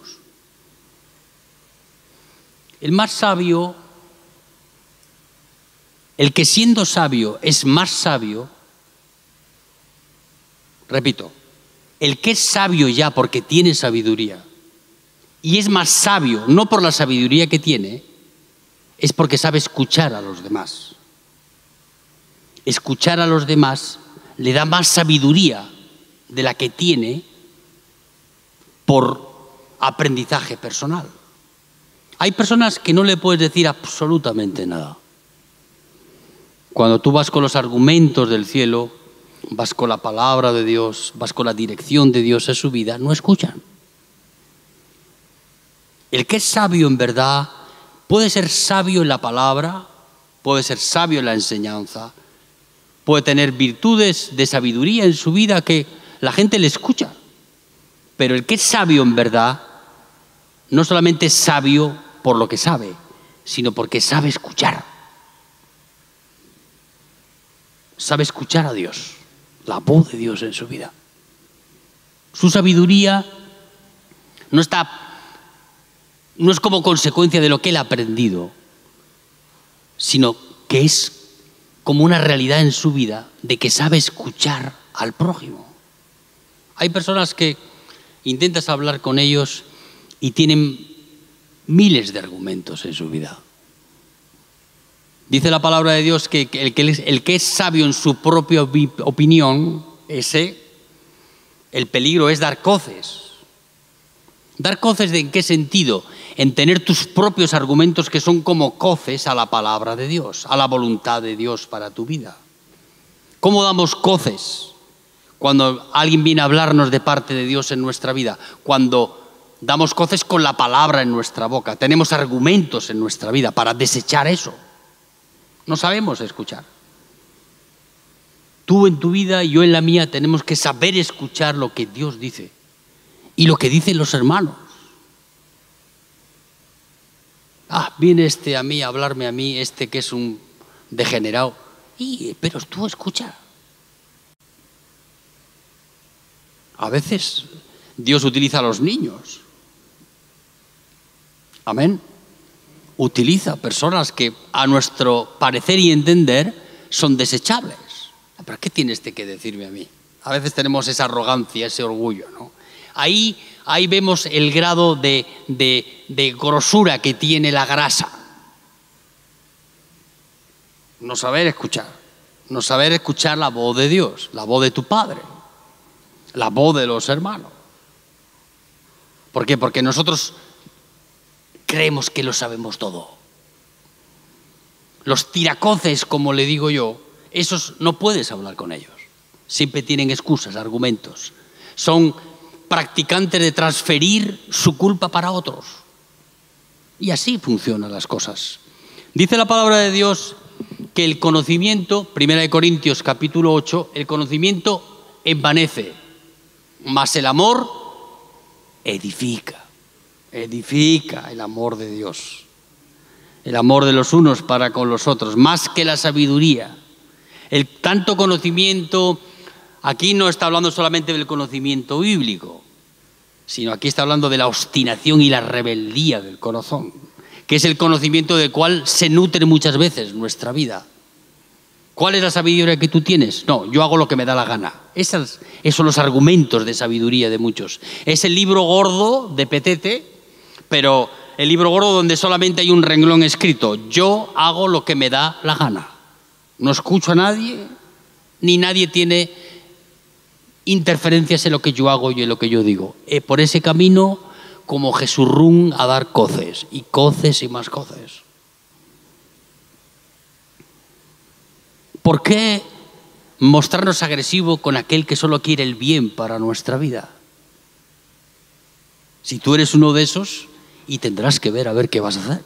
El más sabio, el que siendo sabio es más sabio, repito, el que es sabio ya porque tiene sabiduría y es más sabio no por la sabiduría que tiene, es porque sabe escuchar a los demás. Escuchar a los demás le da más sabiduría de la que tiene por aprendizaje personal. Hay personas que no le puedes decir absolutamente nada. Cuando tú vas con los argumentos del cielo, vas con la palabra de Dios, vas con la dirección de Dios en su vida, no escuchan. El que es sabio en verdad puede ser sabio en la palabra, puede ser sabio en la enseñanza, puede tener virtudes de sabiduría en su vida que la gente le escucha. Pero el que es sabio en verdad no solamente es sabio por lo que sabe, sino porque sabe escuchar. Sabe escuchar a Dios, la voz de Dios en su vida. Su sabiduría no es como consecuencia de lo que él ha aprendido, sino que es como una realidad en su vida de que sabe escuchar al prójimo. Hay personas que intentas hablar con ellos y tienen miles de argumentos en su vida. Dice la palabra de Dios que el que es sabio en su propia opinión, el peligro es dar coces. ¿Dar coces en qué sentido? En tener tus propios argumentos que son como coces a la palabra de Dios, a la voluntad de Dios para tu vida. ¿Cómo damos coces? Cuando alguien viene a hablarnos de parte de Dios en nuestra vida, cuando damos coces con la palabra en nuestra boca, tenemos argumentos en nuestra vida para desechar eso. No sabemos escuchar. Tú en tu vida y yo en la mía tenemos que saber escuchar lo que Dios dice y lo que dicen los hermanos. Viene a mí a hablarme a mí, que es un degenerado. Pero tú escucha. A veces Dios utiliza a los niños. Amén. Utiliza personas que a nuestro parecer y entender son desechables. ¿Pero qué tiene que decirme a mí? A veces tenemos esa arrogancia, ese orgullo, ¿no? Ahí vemos el grado de grosura que tiene la grasa. No saber escuchar la voz de Dios, la voz de tu Padre, la voz de los hermanos. ¿Por qué? Porque nosotros creemos que lo sabemos todo. Los tiracoces, como le digo yo, esos no puedes hablar con ellos. Siempre tienen excusas, argumentos. Son practicantes de transferir su culpa para otros. Y así funcionan las cosas. Dice la palabra de Dios que el conocimiento, 1 Corintios capítulo 8, el conocimiento envanece, mas el amor edifica. Edifica el amor de Dios. El amor de los unos para con los otros, más que la sabiduría. El tanto conocimiento, aquí no está hablando solamente del conocimiento bíblico, sino aquí está hablando de la obstinación y la rebeldía del corazón, que es el conocimiento del cual se nutre muchas veces nuestra vida. ¿Cuál es la sabiduría que tú tienes? No, yo hago lo que me da la gana. Esos son los argumentos de sabiduría de muchos. Es el libro gordo de Petete, pero el libro gordo donde solamente hay un renglón escrito: yo hago lo que me da la gana. No escucho a nadie, ni nadie tiene interferencias en lo que yo hago y en lo que yo digo. Por ese camino, como Jesurrún, a dar coces y más coces. ¿Por qué mostrarnos agresivo con aquel que solo quiere el bien para nuestra vida? Si tú eres uno de esos, y tendrás que ver a ver qué vas a hacer.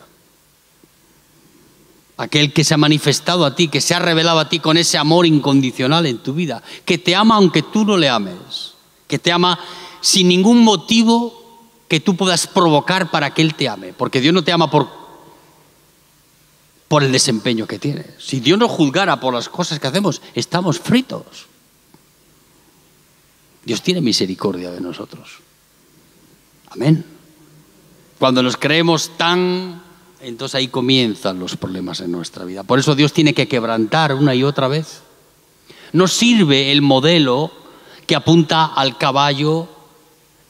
Aquel que se ha manifestado a ti, que se ha revelado a ti con ese amor incondicional en tu vida, que te ama aunque tú no le ames, que te ama sin ningún motivo que tú puedas provocar para que Él te ame. Porque Dios no te ama por el desempeño que tienes. Si Dios nos juzgara por las cosas que hacemos, estamos fritos. Dios tiene misericordia de nosotros. Amén. Cuando nos creemos entonces ahí comienzan los problemas en nuestra vida. Por eso Dios tiene que quebrantar una y otra vez. No sirve el modelo que apunta al caballo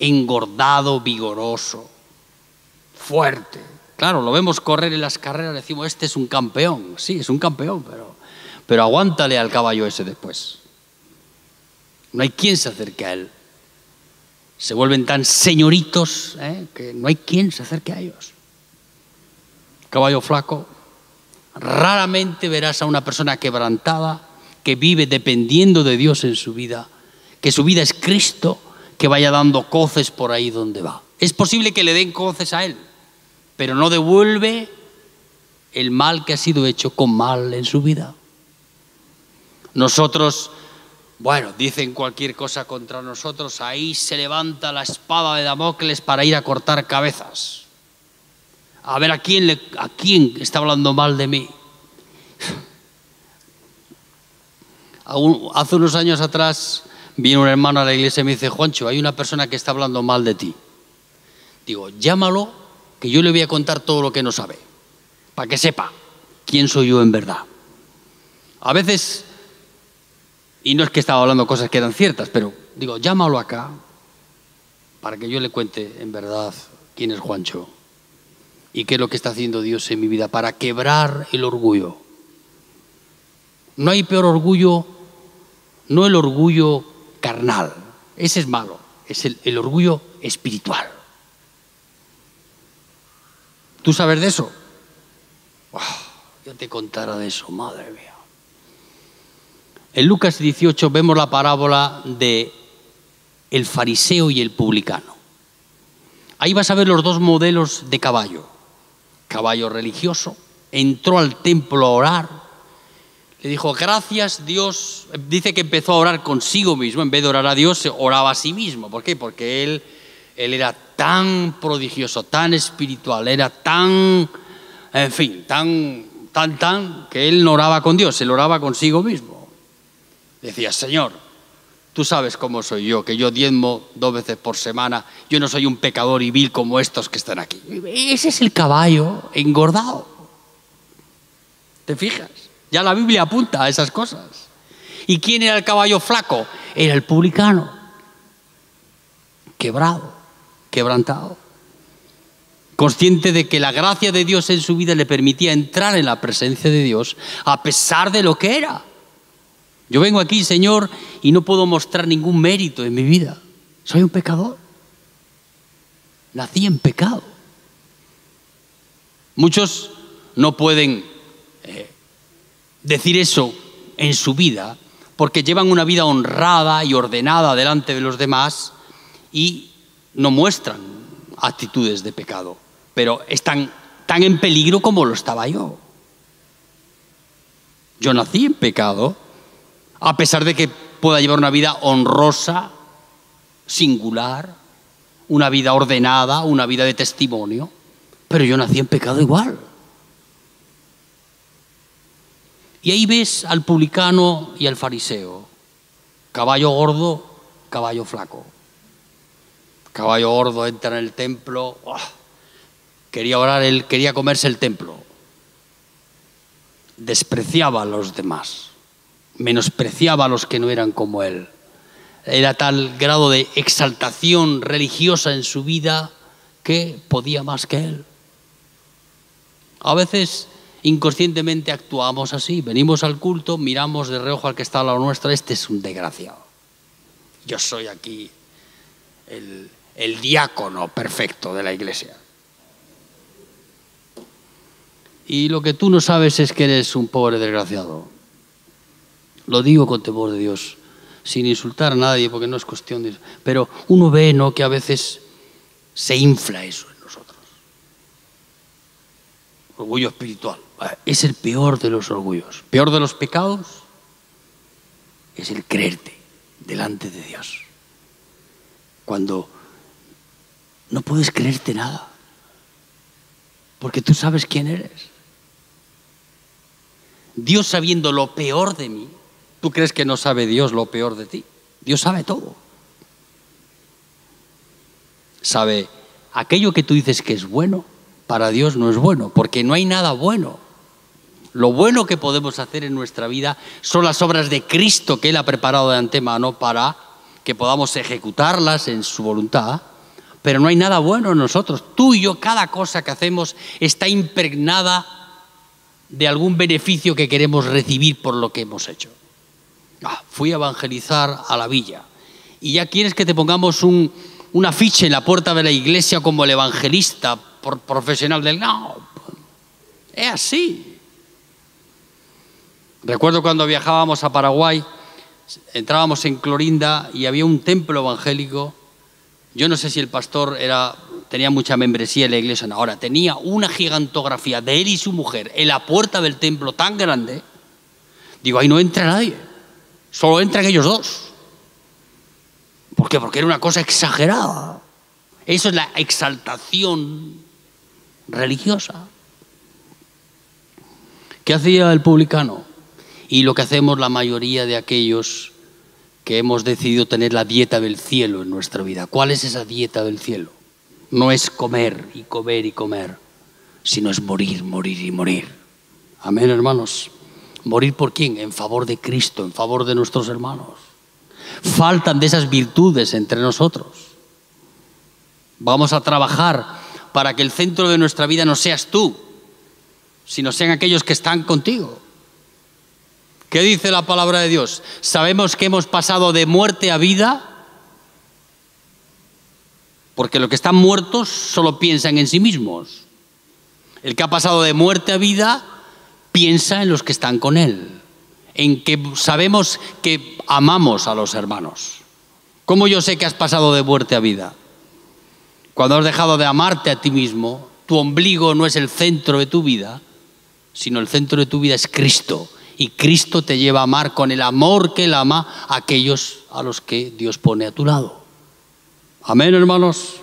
engordado, vigoroso, fuerte. Claro, lo vemos correr en las carreras, decimos, este es un campeón. Sí, es un campeón, pero aguántale al caballo ese después. No hay quien se acerque a él. Se vuelven tan señoritos que no hay quien se acerque a ellos. Caballo flaco, raramente verás a una persona quebrantada que vive dependiendo de Dios en su vida, que su vida es Cristo, que vaya dando coces por ahí donde va. Es posible que le den coces a él, pero no devuelve el mal que ha sido hecho con mal en su vida. Nosotros, dicen cualquier cosa contra nosotros, ahí se levanta la espada de Damocles para ir a cortar cabezas. A ver a quién está hablando mal de mí. Hace unos años atrás vino un hermano a la iglesia y me dice, Juancho, hay una persona que está hablando mal de ti. Digo, llámalo, que yo le voy a contar todo lo que no sabe, para que sepa quién soy yo en verdad. A veces, y no es que estaba hablando cosas que eran ciertas, pero digo, llámalo acá, para que yo le cuente en verdad quién es Juancho y qué es lo que está haciendo Dios en mi vida para quebrar el orgullo. No hay peor orgullo, no el orgullo carnal, ese es malo, es el orgullo espiritual. ¿Tú sabes de eso? Yo te contara de eso, madre mía. En Lucas 18 vemos la parábola de el fariseo y el publicano. Ahí vas a ver los dos modelos de caballo. Caballo religioso, entró al templo a orar, le dijo, gracias Dios, dice que empezó a orar consigo mismo, en vez de orar a Dios, se oraba a sí mismo. ¿Por qué? Porque él era tan prodigioso, tan espiritual, era tan, en fin, tan, que él no oraba con Dios, él oraba consigo mismo. Decía, Señor, tú sabes cómo soy yo, que yo diezmo 2 veces por semana, yo no soy un pecador y vil como estos que están aquí. Ese es el caballo engordado. ¿Te fijas? Ya la Biblia apunta a esas cosas. ¿Y quién era el caballo flaco? Era el publicano. Quebrado, quebrantado. Consciente de que la gracia de Dios en su vida le permitía entrar en la presencia de Dios a pesar de lo que era. Yo vengo aquí, Señor, y no puedo mostrar ningún mérito en mi vida. Soy un pecador. Nací en pecado. Muchos no pueden decir eso en su vida porque llevan una vida honrada y ordenada delante de los demás y no muestran actitudes de pecado, pero están tan en peligro como lo estaba yo. Yo nací en pecado, a pesar de que pueda llevar una vida honrosa, singular, una vida ordenada, una vida de testimonio, pero yo nací en pecado igual. Y ahí ves al publicano y al fariseo, caballo gordo, caballo flaco. Caballo gordo entra en el templo, quería orar, él quería comerse el templo. Despreciaba a los demás, menospreciaba a los que no eran como él. Era tal grado de exaltación religiosa en su vida que podía más que él. A veces inconscientemente actuamos así, venimos al culto, miramos de reojo al que está a la nuestra, este es un desgraciado. Yo soy aquí el diácono perfecto de la iglesia. Y lo que tú no sabes es que eres un pobre desgraciado. Lo digo con temor de Dios, sin insultar a nadie, porque no es cuestión de eso. Pero uno ve, ¿no?, que a veces se infla eso en nosotros. Orgullo espiritual. Es el peor de los orgullos. Peor de los pecados es el creerte delante de Dios. Cuando no puedes creerte nada, porque tú sabes quién eres. Dios sabiendo lo peor de mí, ¿tú crees que no sabe Dios lo peor de ti? Dios sabe todo. Sabe, aquello que tú dices que es bueno, para Dios no es bueno, porque no hay nada bueno. Lo bueno que podemos hacer en nuestra vida son las obras de Cristo que Él ha preparado de antemano para que podamos ejecutarlas en su voluntad, pero no hay nada bueno en nosotros. Tú y yo, cada cosa que hacemos está impregnada de algún beneficio que queremos recibir por lo que hemos hecho. Fui a evangelizar a la villa y ya quieres que te pongamos un afiche en la puerta de la iglesia como el evangelista profesional del... No, es así. Recuerdo cuando viajábamos a Paraguay, entrábamos en Clorinda y había un templo evangélico. Yo no sé si el pastor tenía mucha membresía en la iglesia. Ahora, tenía una gigantografía de él y su mujer en la puerta del templo tan grande. Digo, ahí no entra nadie. Solo entran ellos dos. ¿Por qué? Porque era una cosa exagerada. Eso es la exaltación religiosa. ¿Qué hacía el publicano? Y lo que hacemos la mayoría de aquellos que hemos decidido tener la dieta del cielo en nuestra vida. ¿Cuál es esa dieta del cielo? No es comer y comer y comer, sino es morir, morir y morir. Amén, hermanos. ¿Morir por quién? En favor de Cristo, en favor de nuestros hermanos. Faltan de esas virtudes entre nosotros. Vamos a trabajar para que el centro de nuestra vida no seas tú, sino sean aquellos que están contigo. ¿Qué dice la palabra de Dios? Sabemos que hemos pasado de muerte a vida, porque los que están muertos solo piensan en sí mismos. El que ha pasado de muerte a vida piensa en los que están con él, en que sabemos que amamos a los hermanos. ¿Cómo yo sé que has pasado de muerte a vida? Cuando has dejado de amarte a ti mismo, tu ombligo no es el centro de tu vida, sino el centro de tu vida es Cristo. Y Cristo te lleva a amar con el amor que Él ama a aquellos a los que Dios pone a tu lado. Amén, hermanos.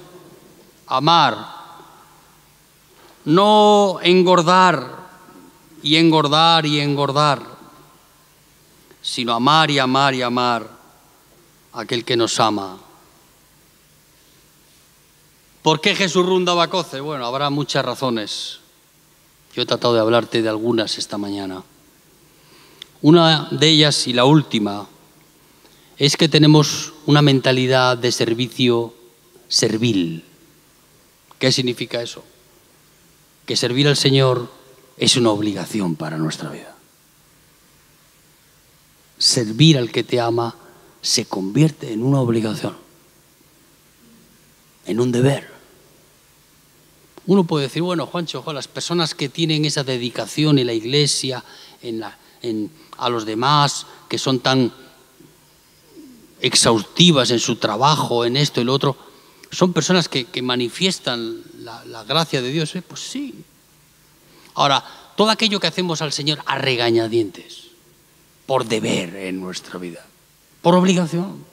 Amar. No engordar y engordar y engordar, sino amar y amar y amar a aquel que nos ama. ¿Por qué Jesús runda coce? Bueno, habrá muchas razones. Yo he tratado de hablarte de algunas esta mañana. Una de ellas, y la última, es que tenemos una mentalidad de servicio servil. ¿Qué significa eso? Que servir al Señor es una obligación para nuestra vida. Servir al que te ama se convierte en una obligación, en un deber. Uno puede decir, bueno, Juancho, las personas que tienen esa dedicación en la iglesia, a los demás, que son tan exhaustivas en su trabajo, en esto y lo otro, son personas que manifiestan la gracia de Dios. Pues sí. Ahora, todo aquello que hacemos al Señor a regañadientes, por deber en nuestra vida, por obligación.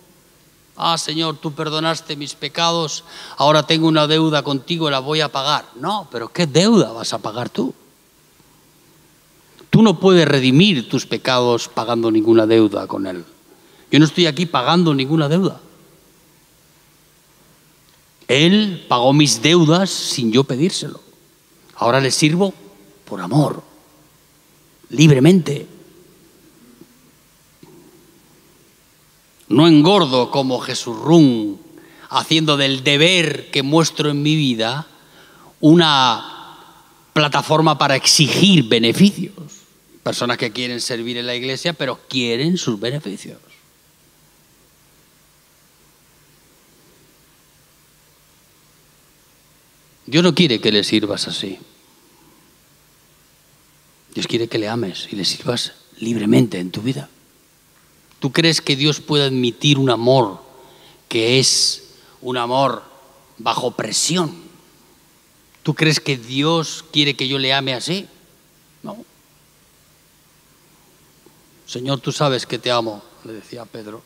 Señor, tú perdonaste mis pecados, ahora tengo una deuda contigo, la voy a pagar. No, pero ¿qué deuda vas a pagar tú? Tú no puedes redimir tus pecados pagando ninguna deuda con Él. Yo no estoy aquí pagando ninguna deuda. Él pagó mis deudas sin yo pedírselo. Ahora le sirvo por amor, libremente. No engordo como Jesurrún, haciendo del deber que muestro en mi vida una plataforma para exigir beneficios. Personas que quieren servir en la iglesia, pero quieren sus beneficios. Dios no quiere que le sirvas así. Dios quiere que le ames y le sirvas libremente en tu vida. ¿Tú crees que Dios puede admitir un amor que es un amor bajo presión? ¿Tú crees que Dios quiere que yo le ame así? No. Señor, tú sabes que te amo, le decía Pedro.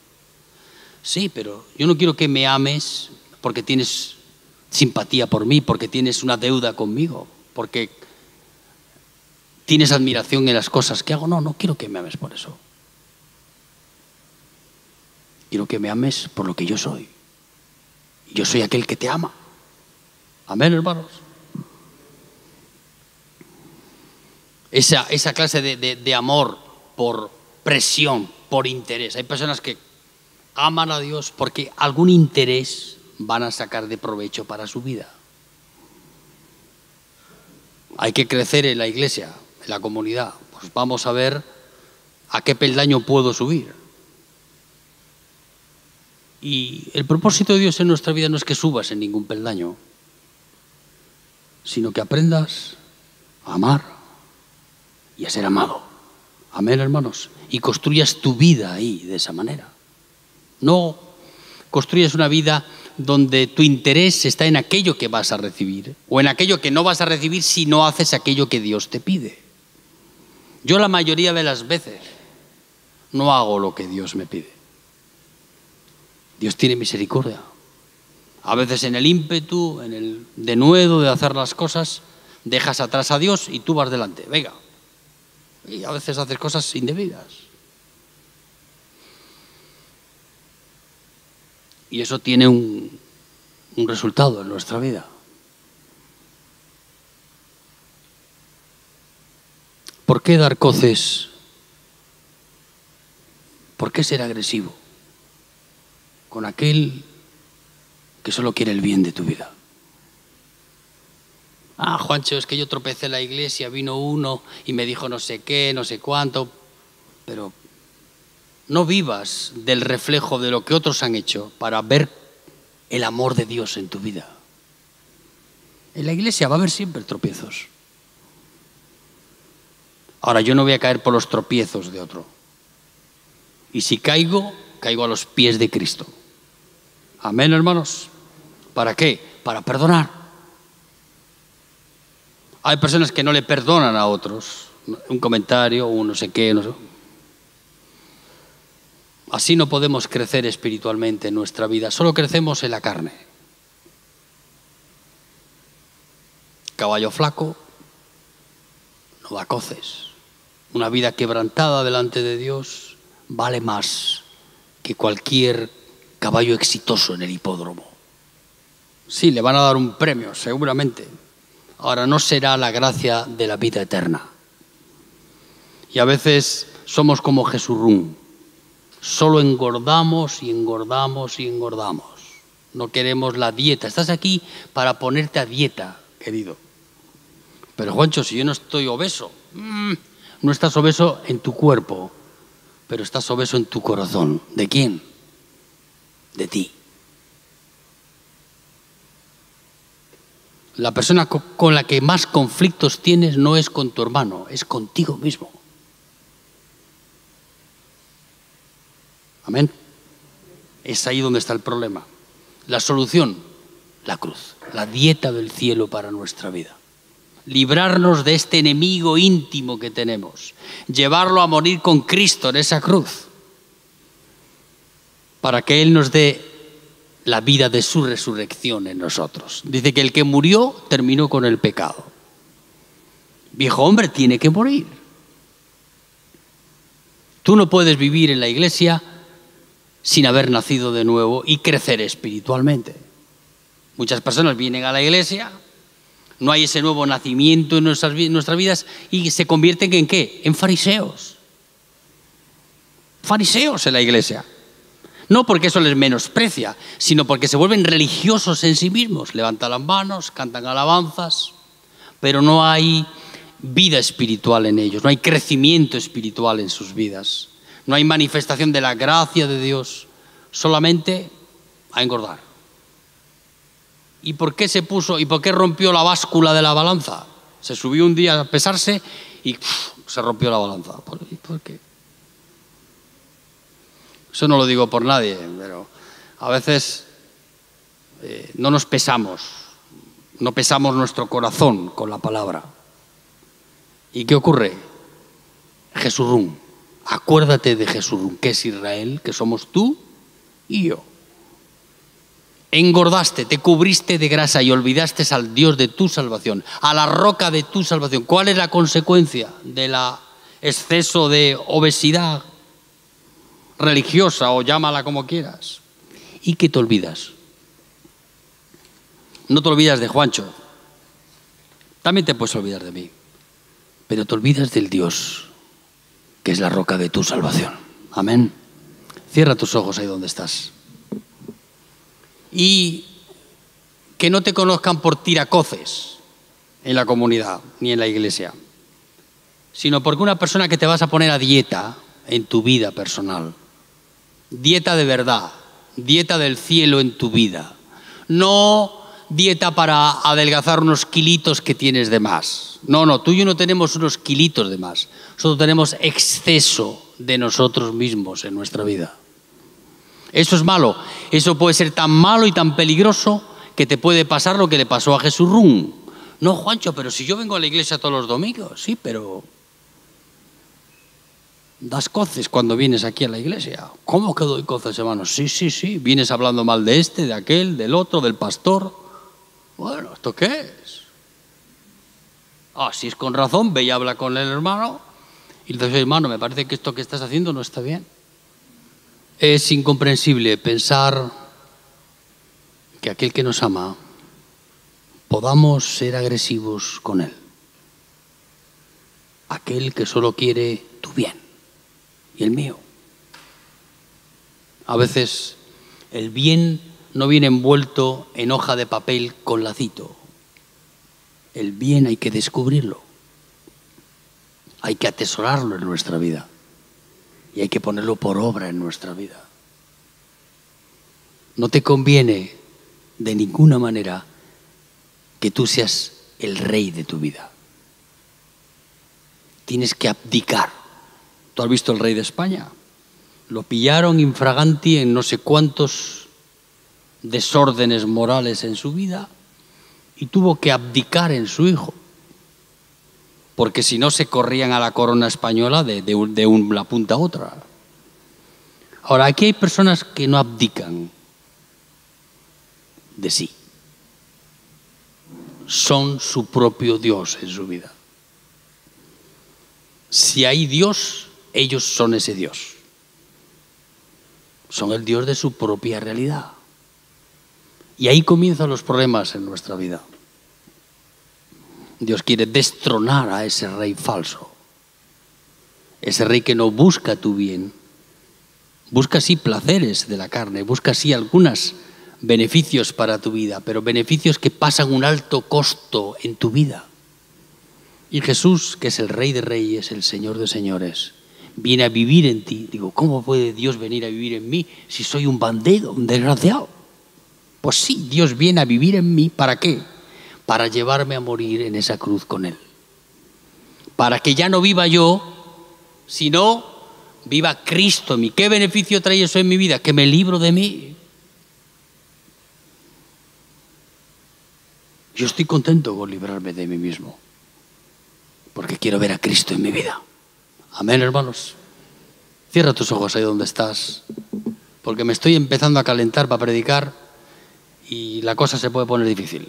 Sí, pero yo no quiero que me ames porque tienes simpatía por mí, porque tienes una deuda conmigo, porque tienes admiración en las cosas que hago. No, no quiero que me ames por eso. Quiero que me ames por lo que yo soy. Yo soy aquel que te ama. Amén, hermanos. Esa clase de amor por presión, por interés. Hay personas que aman a Dios porque algún interés van a sacar de provecho para su vida. Hay que crecer en la iglesia, en la comunidad. Pues vamos a ver a qué peldaño puedo subir. Y el propósito de Dios en nuestra vida no es que subas en ningún peldaño, sino que aprendas a amar y a ser amado. Amén, hermanos. Y construyas tu vida ahí de esa manera. No construyes una vida donde tu interés está en aquello que vas a recibir o en aquello que no vas a recibir si no haces aquello que Dios te pide. Yo la mayoría de las veces no hago lo que Dios me pide. Dios tiene misericordia. A veces en el ímpetu, en el denuedo de hacer las cosas, dejas atrás a Dios y tú vas delante. Venga. Y a veces haces cosas indebidas. Y eso tiene un resultado en nuestra vida. ¿Por qué dar coces? ¿Por qué ser agresivo con aquel que solo quiere el bien de tu vida? Ah, Juancho, es que yo tropecé en la iglesia, vino uno y me dijo no sé qué, no sé cuánto, pero no vivas del reflejo de lo que otros han hecho para ver el amor de Dios en tu vida. En la iglesia va a haber siempre tropiezos. Ahora, yo no voy a caer por los tropiezos de otro. Y si caigo, caigo a los pies de Cristo. Amén, hermanos. ¿Para qué? Para perdonar. Hay personas que no le perdonan a otros. Un comentario, un no sé qué, no sé. Así no podemos crecer espiritualmente en nuestra vida. Solo crecemos en la carne. Caballo flaco no da coces. Una vida quebrantada delante de Dios vale más que cualquier caballo exitoso en el hipódromo. Sí, le van a dar un premio, seguramente. Ahora, no será la gracia de la vida eterna. Y a veces somos como Jesurún. Solo engordamos y engordamos y engordamos. No queremos la dieta. Estás aquí para ponerte a dieta, querido. Pero, Juancho, si yo no estoy obeso, no estás obeso en tu cuerpo, pero estás obeso en tu corazón. ¿De quién? De ti. La persona con la que más conflictos tienes no es con tu hermano, es contigo mismo. Amén. Es ahí donde está el problema. La solución, la cruz, la dieta del cielo para nuestra vida. Librarnos de este enemigo íntimo que tenemos. Llevarlo a morir con Cristo en esa cruz. Para que Él nos dé la vida de su resurrección en nosotros. Dice que el que murió terminó con el pecado. Viejo hombre tiene que morir. Tú no puedes vivir en la iglesia sin haber nacido de nuevo y crecer espiritualmente. Muchas personas vienen a la iglesia, no hay ese nuevo nacimiento en nuestras vidas y se convierten ¿en qué? En fariseos. Fariseos en la iglesia. No porque eso les menosprecia, sino porque se vuelven religiosos en sí mismos. Levantan las manos, cantan alabanzas, pero no hay vida espiritual en ellos, no hay crecimiento espiritual en sus vidas. No hay manifestación de la gracia de Dios, solamente a engordar. ¿Y por qué se puso y por qué rompió la báscula de la balanza? Se subió un día a pesarse y se rompió la balanza. ¿Por qué? Eso no lo digo por nadie, pero a veces no nos pesamos, no pesamos nuestro corazón con la palabra. ¿Y qué ocurre? Jesurún. Acuérdate de Jesurún, que es Israel, que somos tú y yo. engordaste, te cubriste de grasa y olvidaste al Dios de tu salvación, a la roca de tu salvación. ¿Cuál es la consecuencia del exceso de obesidad religiosa, o llámala como quieras? ¿Y qué te olvidas? No te olvidas de Juancho, también te puedes olvidar de mí, pero te olvidas del Dios que es la roca de tu salvación. Amén. Cierra tus ojos ahí donde estás. Y que no te conozcan por tiracoces en la comunidad ni en la iglesia, sino porque una persona que te vas a poner a dieta en tu vida personal, dieta de verdad, dieta del cielo en tu vida, no dieta para adelgazar unos kilitos que tienes de más. No, tú y yo no tenemos unos kilitos de más, nosotros tenemos exceso de nosotros mismos en nuestra vida. Eso es malo, eso puede ser tan malo y tan peligroso que te puede pasar lo que le pasó a Jesús Rum. No, Juancho, pero si yo vengo a la iglesia todos los domingos, sí, pero das coces cuando vienes aquí a la iglesia. ¿Cómo que doy coces, hermano? Sí, vienes hablando mal de este, de aquel, del otro, del pastor. Bueno, ¿esto qué es? Si es con razón, ve y habla con el hermano y le dice, hermano, me parece que esto que estás haciendo no está bien. Es incomprensible pensar que aquel que nos ama podamos ser agresivos con él. Aquel que solo quiere tu bien y el mío. A veces el bien no viene envuelto en hoja de papel con lacito. El bien hay que descubrirlo. Hay que atesorarlo en nuestra vida. Y hay que ponerlo por obra en nuestra vida. No te conviene de ninguna manera que tú seas el rey de tu vida. Tienes que abdicar. ¿Tú has visto el rey de España? Lo pillaron infraganti en no sé cuántos desórdenes morales en su vida y tuvo que abdicar en su hijo. Porque si no se corrían a la corona española de la punta a otra. Ahora, aquí hay personas que no abdican de sí. Son su propio Dios en su vida. Si hay Dios, ellos son ese Dios. Son el Dios de su propia realidad. Y ahí comienzan los problemas en nuestra vida. Dios quiere destronar a ese rey falso. Ese rey que no busca tu bien. Busca sí placeres de la carne, busca sí algunos beneficios para tu vida, pero beneficios que pasan un alto costo en tu vida. Y Jesús, que es el Rey de Reyes, el Señor de Señores, viene a vivir en ti. Digo, ¿cómo puede Dios venir a vivir en mí si soy un bandido, un desgraciado? Pues sí, Dios viene a vivir en mí. ¿Para qué? Para llevarme a morir en esa cruz con Él. Para que ya no viva yo, sino viva Cristo en mí. ¿Qué beneficio trae eso en mi vida? Que me libro de mí. Yo estoy contento con librarme de mí mismo, porque quiero ver a Cristo en mi vida. Amén, hermanos. Cierra tus ojos ahí donde estás, porque me estoy empezando a calentar para predicar y la cosa se puede poner difícil.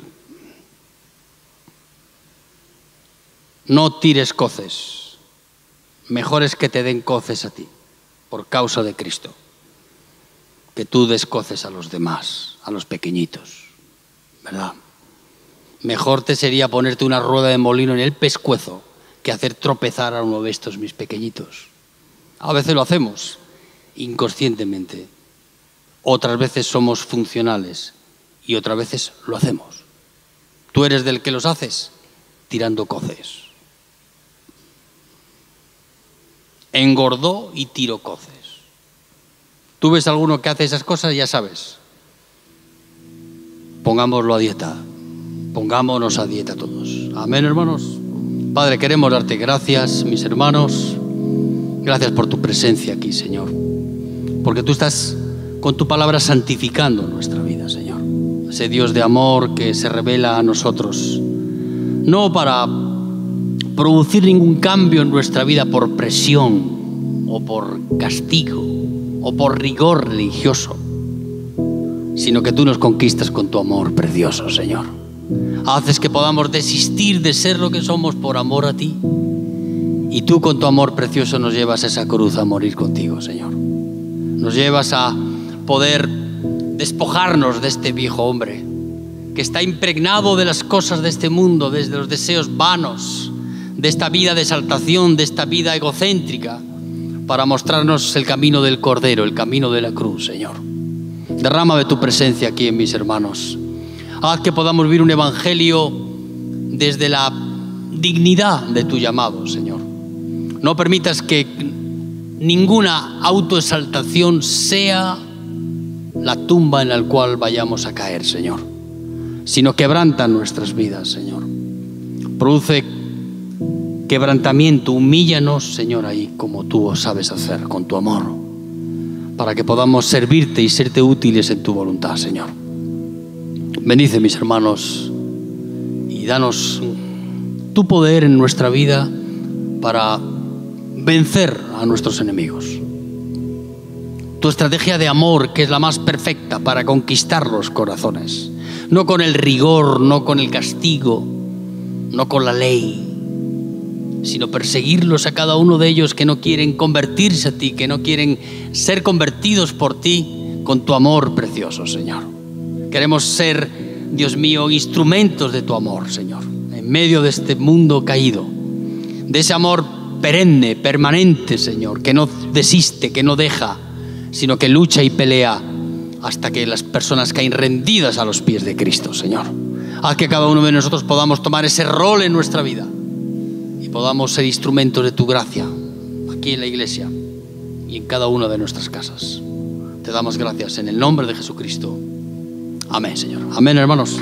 No tires coces. Mejor es que te den coces a ti, por causa de Cristo, que tú des coces a los demás, a los pequeñitos, ¿verdad? Mejor te sería ponerte una rueda de molino en el pescuezo que hacer tropezar a uno de estos mis pequeñitos. A veces lo hacemos inconscientemente, otras veces somos funcionales y otras veces lo hacemos. Tú eres del que los haces tirando coces. Engordó y tiró coces. Tú ves a alguno que hace esas cosas, ya sabes. Pongámoslo a dieta. Pongámonos a dieta todos. Amén, hermanos. Padre, queremos darte gracias, mis hermanos. Gracias por tu presencia aquí, Señor. Porque tú estás con tu palabra santificando nuestra vida, Señor. Ese Dios de amor que se revela a nosotros. No para producir ningún cambio en nuestra vida por presión o por castigo o por rigor religioso, sino que tú nos conquistas con tu amor precioso, Señor. Haces que podamos desistir de ser lo que somos por amor a ti. Y tú con tu amor precioso nos llevas a esa cruz a morir contigo, Señor. Nos llevas a poder despojarnos de este viejo hombre que está impregnado de las cosas de este mundo, desde los deseos vanos, de esta vida de exaltación, de esta vida egocéntrica, para mostrarnos el camino del Cordero, el camino de la cruz, Señor. Derrama de tu presencia aquí en mis hermanos. Haz que podamos vivir un evangelio desde la dignidad de tu llamado, Señor. No permitas que ninguna autoexaltación sea la tumba en la cual vayamos a caer, Señor, sino quebranta nuestras vidas, Señor. Produce quebrantamiento, humíllanos, Señor, ahí como tú sabes hacer, con tu amor, para que podamos servirte y serte útiles en tu voluntad, Señor. Bendice, mis hermanos, y danos tu poder en nuestra vida para vencer a nuestros enemigos. Tu estrategia de amor, que es la más perfecta para conquistar los corazones. No con el rigor, no con el castigo, no con la ley, sino perseguirlos a cada uno de ellos que no quieren convertirse a ti, que no quieren ser convertidos por ti con tu amor precioso, Señor. Queremos ser, Dios mío, instrumentos de tu amor, Señor, en medio de este mundo caído, de ese amor perenne, permanente, Señor, que no desiste, que no deja, sino que lucha y pelea hasta que las personas caen rendidas a los pies de Cristo, Señor. Haz que cada uno de nosotros podamos tomar ese rol en nuestra vida y podamos ser instrumentos de tu gracia aquí en la iglesia y en cada una de nuestras casas. Te damos gracias en el nombre de Jesucristo. Amén, Señor. Amén, hermanos.